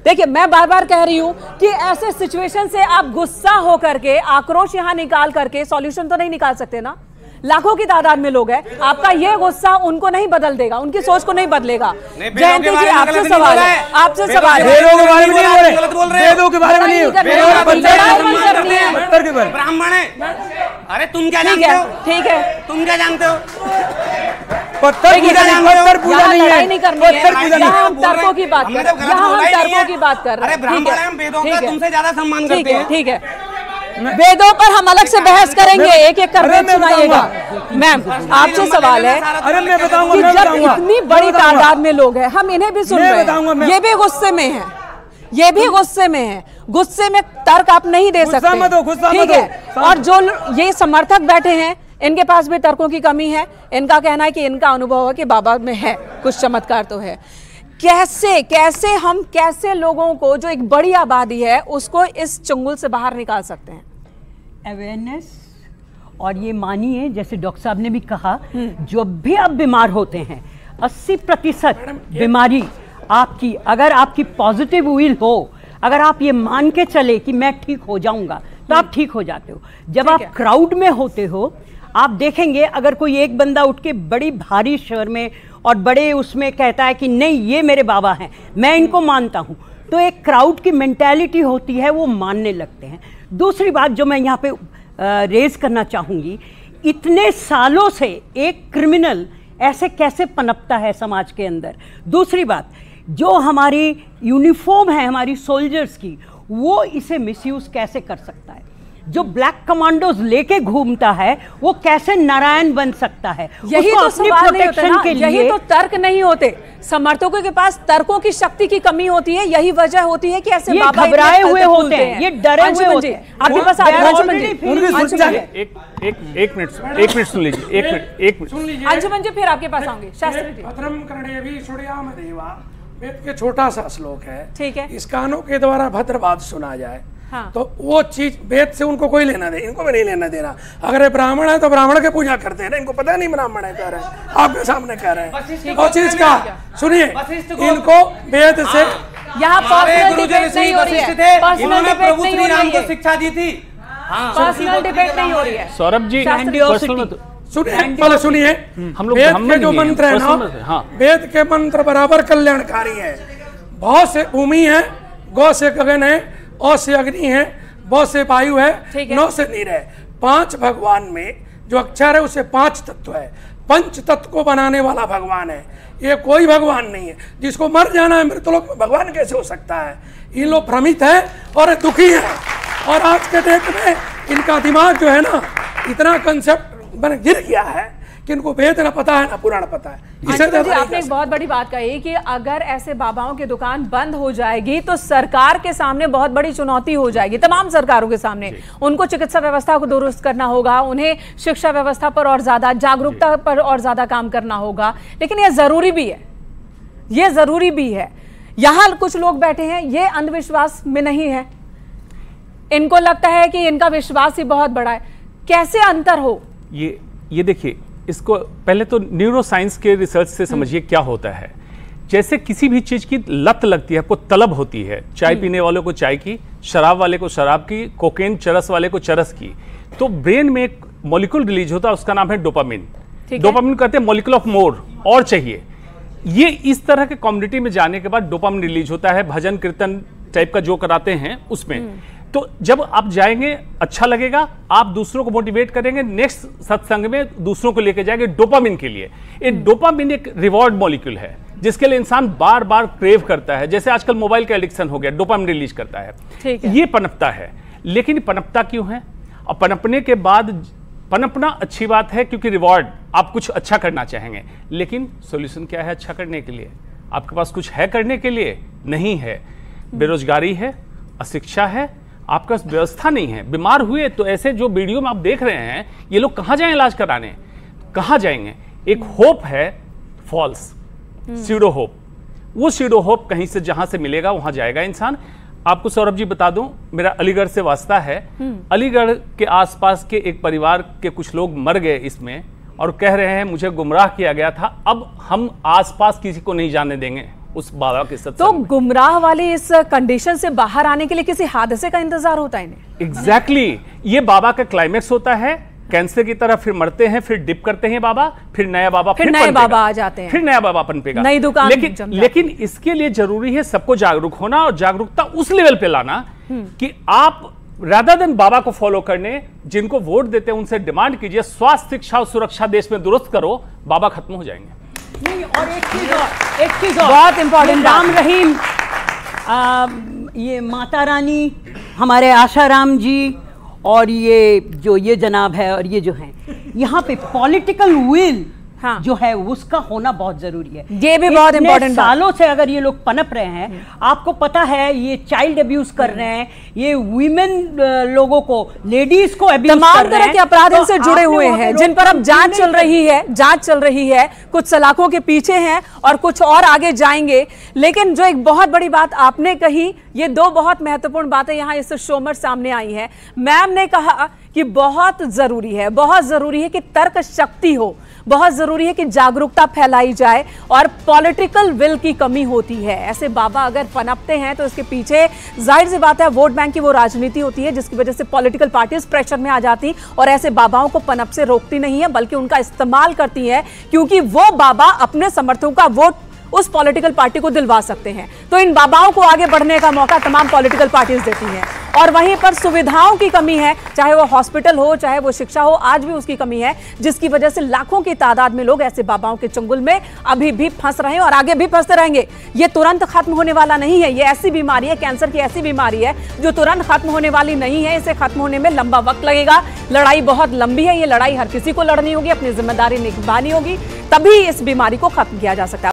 S1: देखिए, मैं बार बार कह रही हूं कि ऐसे सिचुएशन से आप गुस्सा होकर के, आक्रोश यहां निकाल करके सॉल्यूशन तो नहीं निकाल सकते ना। लाखों की तादाद में लोग हैं, आपका ये गुस्सा उनको नहीं बदल देगा, उनकी सोच को नहीं बदलेगा। जयंती जी, आपसे सवाल है,
S14: ब्राह्मण है। अरे तुम क्या जानते हो?
S1: ठीक है,
S14: तुम क्या जानते हो?
S13: पत्थर पूजा नहीं करनी है।
S1: यहाँ हम तर्कों की बात कर रहे हैं।
S14: अरे ब्राह्मण हम वेदों का तुमसे ज्यादा सम्मान करते हैं।
S1: ठीक है, वेदों पर हम अलग से बहस करेंगे, एक एक कर वेद सुनाइएगा। मैम आपसे सवाल है कि जब इतनी बड़ी तादाद में लोग हैं, हम इन्हें भी सुन रहे हैं, ये भी गुस्से में है, ये भी गुस्से में है, गुस्से में तर्क आप नहीं दे सकते, ठीक है। और जो ये समर्थक बैठे हैं इनके पास भी तर्कों की कमी है। इनका कहना है कि इनका अनुभव है कि बाबा में है कुछ चमत्कार तो है। कैसे लोगों को, जो एक बड़ी आबादी है, उसको इस चंगुल से बाहर निकाल सकते हैं?
S12: अवेयरनेस। और ये मानिए, जैसे डॉक्टर साहब ने भी कहा, जब भी आप बीमार होते हैं 80% बीमारी आपकी, अगर आपकी पॉजिटिव विल हो, अगर आप ये मान के चले कि मैं ठीक हो जाऊंगा, तो आप ठीक हो जाते हो। जब आप क्राउड में होते हो, आप देखेंगे अगर कोई एक बंदा उठ के बड़ी भारी शहर में और बड़े उसमें कहता है कि नहीं ये मेरे बाबा हैं, मैं इनको मानता हूं, तो एक क्राउड की मेंटालिटी होती है, वो मानने लगते हैं। दूसरी बात जो मैं यहाँ पे रेज करना चाहूँगी, इतने सालों से एक क्रिमिनल ऐसे कैसे पनपता है समाज के अंदर। दूसरी बात, जो हमारी यूनिफॉर्म है हमारी सोल्जर्स की, वो इसे मिसयूज कैसे कर सकता है। जो ब्लैक कमांडोज लेके घूमता है वो कैसे नारायण बन सकता है।
S1: यही तो सवाल नहीं होता ना, यही तो तर्क नहीं होते। समर्थकों के पास तर्कों की शक्ति की कमी होती है, यही वजह होती है कि ऐसे
S12: ये घबराए हुए होते हैं, ये डरे हुए होते हैं।
S1: आपके पास
S15: एक मिनट सुन लीजिए, एक मिनट
S1: अंजुमन जी, फिर आपके पास आऊंगे। शास्त्री
S11: वेद के छोटा सा श्लोक है,
S1: ठीक है,
S11: इस कानों के द्वारा भद्रवाद सुना जाए। हाँ। तो वो चीज वेद से उनको कोई लेना दे, इनको भी नहीं लेना देना। अगर ये ब्राह्मण है तो ब्राह्मण के पूजा करते हैं ना, इनको पता नहीं ब्राह्मण है, कह रहे हैं आपके सामने कह रहे हैं। और चीज का सुनिए, इनको वेद से
S1: यहाँ पर्सनल डिबेट नहीं हो रही है, पर्सनल डिबेट नहीं हो रही है,
S14: शिक्षा दी थी,
S1: पर्सनल डिबेट नहीं हो रही है।
S15: सौरभ जी
S11: सुनिए, सुनिए, हम लोग वेद के जो मंत्र है ना, वेद के मंत्र बराबर कल्याणकारी है। बहुत से भूमि है, गौ से गगन है, औ से अग्नि है, ब से वायु है, नौ से नीर है। 5 भगवान में जो अक्षर है उसे 5 तत्व है। पंच तत्व को बनाने वाला भगवान है, ये कोई भगवान नहीं है। जिसको मर जाना है मृतलोक में, भगवान कैसे हो सकता है। ये लोग भ्रमित है और दुखी है। और आज के डेट में इनका दिमाग जो है ना, इतना कंसेप्ट बन गिर गया है कि इनको वेद ना पता है ना पुराण पता है।
S1: आपने एक बहुत बड़ी बात कही कि अगर ऐसे बाबाओं की दुकान बंद हो जाएगी तो सरकार के सामने बहुत बड़ी चुनौती हो जाएगी, तमाम सरकारों के सामने। उनको चिकित्सा व्यवस्था को दुरुस्त करना होगा, उन्हें शिक्षा व्यवस्था पर और ज्यादा, जागरूकता पर और ज्यादा काम करना होगा। लेकिन यह जरूरी भी है, ये जरूरी भी है। यहाँ कुछ लोग बैठे हैं, ये अंधविश्वास में नहीं है, इनको लगता है कि इनका विश्वास ही बहुत बड़ा है। कैसे अंतर हो?
S15: ये देखिए, इसको पहले तो न्यूरो साइंस के रिसर्च से समझिए क्या होता है। जैसे किसी भी चीज की लत लगती है, आपको तलब होती है, चाय पीने वालों को चाय की, शराब वाले को शराब की, कोकेन चरस वाले को चरस की, तो ब्रेन में एक मॉलिक्यूल रिलीज होता है, उसका नाम है डोपामिन। डोपामिन कहते हैं मॉलिक्यूल ऑफ मोर, और चाहिए। ये इस तरह के कम्युनिटी में जाने के बाद डोपामिन रिलीज होता है, भजन कीर्तन टाइप का जो कराते हैं उसमें। तो जब आप जाएंगे अच्छा लगेगा, आप दूसरों को मोटिवेट करेंगे, नेक्स्ट सत्संग में दूसरों को लेके जाएंगे डोपामिन के लिए। ये डोपामिन एक रिवॉर्ड मॉलिक्यूल है जिसके लिए इंसान बार बार क्रेव करता है। जैसे आजकल मोबाइल का एडिक्शन हो गया, डोपामिन रिलीज करता है। ये पनपता है। लेकिन पनपता क्यों है? और पनपने के बाद, पनपना अच्छी बात है क्योंकि रिवॉर्ड, आप कुछ अच्छा करना चाहेंगे। लेकिन सॉल्यूशन क्या है अच्छा करने के लिए? आपके पास कुछ है करने के लिए? नहीं है। बेरोजगारी है, अशिक्षा है, आपका व्यवस्था नहीं है। बीमार हुए तो ऐसे जो वीडियो में आप देख रहे हैं, ये लोग कहाँ जाएं इलाज कराने? कहाँ जाएंगे? एक होप है फॉल्स, सीडो होप। वो सीडो होप कहीं से जहां से मिलेगा वहां जाएगा इंसान। आपको सौरभ जी बता दूं, मेरा अलीगढ़ से वास्ता है। अलीगढ़ के आसपास के एक परिवार के कुछ लोग मर गए इसमें, और कह रहे हैं मुझे गुमराह किया गया था, अब हम आसपास किसी को नहीं जाने देंगे उस बाबा के सत्संग।
S1: तो गुमराह वाली इस कंडीशन से बाहर आने के लिए किसी हादसे का इंतजार होता है इन्हें।
S15: एग्जैक्टली, ये बाबा का क्लाइमेक्स होता है। कैंसर की तरह फिर मरते हैं, फिर डिप करते हैं बाबा, फिर नया बाबा, फिर
S1: नए बाबा आ जाते हैं,
S15: फिर नया बाबा पनपेगा,
S1: नई दुकान।
S15: लेकिन इसके लिए जरूरी है सबको जागरूक होना, और जागरूकता उस लेवल पे लाना कि आप रादर देन बाबा को फॉलो करने, जिनको वोट देते हैं उनसे डिमांड कीजिए स्वास्थ्य, शिक्षा और सुरक्षा देश में दुरुस्त करो, बाबा खत्म हो जाएंगे।
S12: नहीं, और एक चीज और बहुत इंपॉर्टेंट, राम रहीम, ये माता रानी, हमारे आशाराम जी और ये जो ये जनाब है और ये जो है, यहाँ पे पॉलिटिकल विल हाँ। जो है उसका होना बहुत जरूरी है।
S1: ये भी बहुत इंपॉर्टेंट
S12: सालों से अगर ये लोग पनप रहे हैं, आपको पता है ये चाइल्ड अब्यूज कर रहे हैं, ये वीमेन लोगों को, लेडीज को अब्यूज कर रहे हैं,
S1: तमाम तरह के अपराध इनसे जुड़े हुए हैं जिन पर अब जांच चल रही है। कुछ सलाखों के पीछे हैं और कुछ और आगे जाएंगे। लेकिन जो एक बहुत बड़ी बात आपने कही, ये दो बहुत महत्वपूर्ण बातें यहाँ इस शो में सामने आई हैं। मैम ने कहा कि बहुत जरूरी है कि तर्क शक्ति हो, बहुत जरूरी है कि जागरूकता फैलाई जाए, और पॉलिटिकल विल की कमी होती है। ऐसे बाबा अगर पनपते हैं तो इसके पीछे जाहिर सी बात है वोट बैंक की वो राजनीति होती है जिसकी वजह से पॉलिटिकल पार्टीज प्रेशर में आ जाती और ऐसे बाबाओं को पनप से रोकती नहीं है बल्कि उनका इस्तेमाल करती है, क्योंकि वो बाबा अपने समर्थकों का वोट उस पॉलिटिकल पार्टी को दिलवा सकते हैं। तो इन बाबाओं को आगे बढ़ने का मौका तमाम पॉलिटिकल पार्टीज देती हैं। और वहीं पर सुविधाओं की कमी है, चाहे वो हॉस्पिटल हो, चाहे वो शिक्षा हो, आज भी उसकी कमी है, जिसकी वजह से लाखों की तादाद में लोग ऐसे बाबाओं के चंगुल में अभी भी फंस रहे हैं और आगे भी फंसते रहेंगे। ये तुरंत खत्म होने वाला नहीं है। ये ऐसी बीमारी है, कैंसर की ऐसी बीमारी है जो तुरंत खत्म होने वाली नहीं है। इसे खत्म होने में लंबा वक्त लगेगा। लड़ाई बहुत लंबी है। ये लड़ाई हर किसी को लड़नी होगी, अपनी जिम्मेदारी निभानी होगी, तभी इस बीमारी को खत्म किया जा सकता है।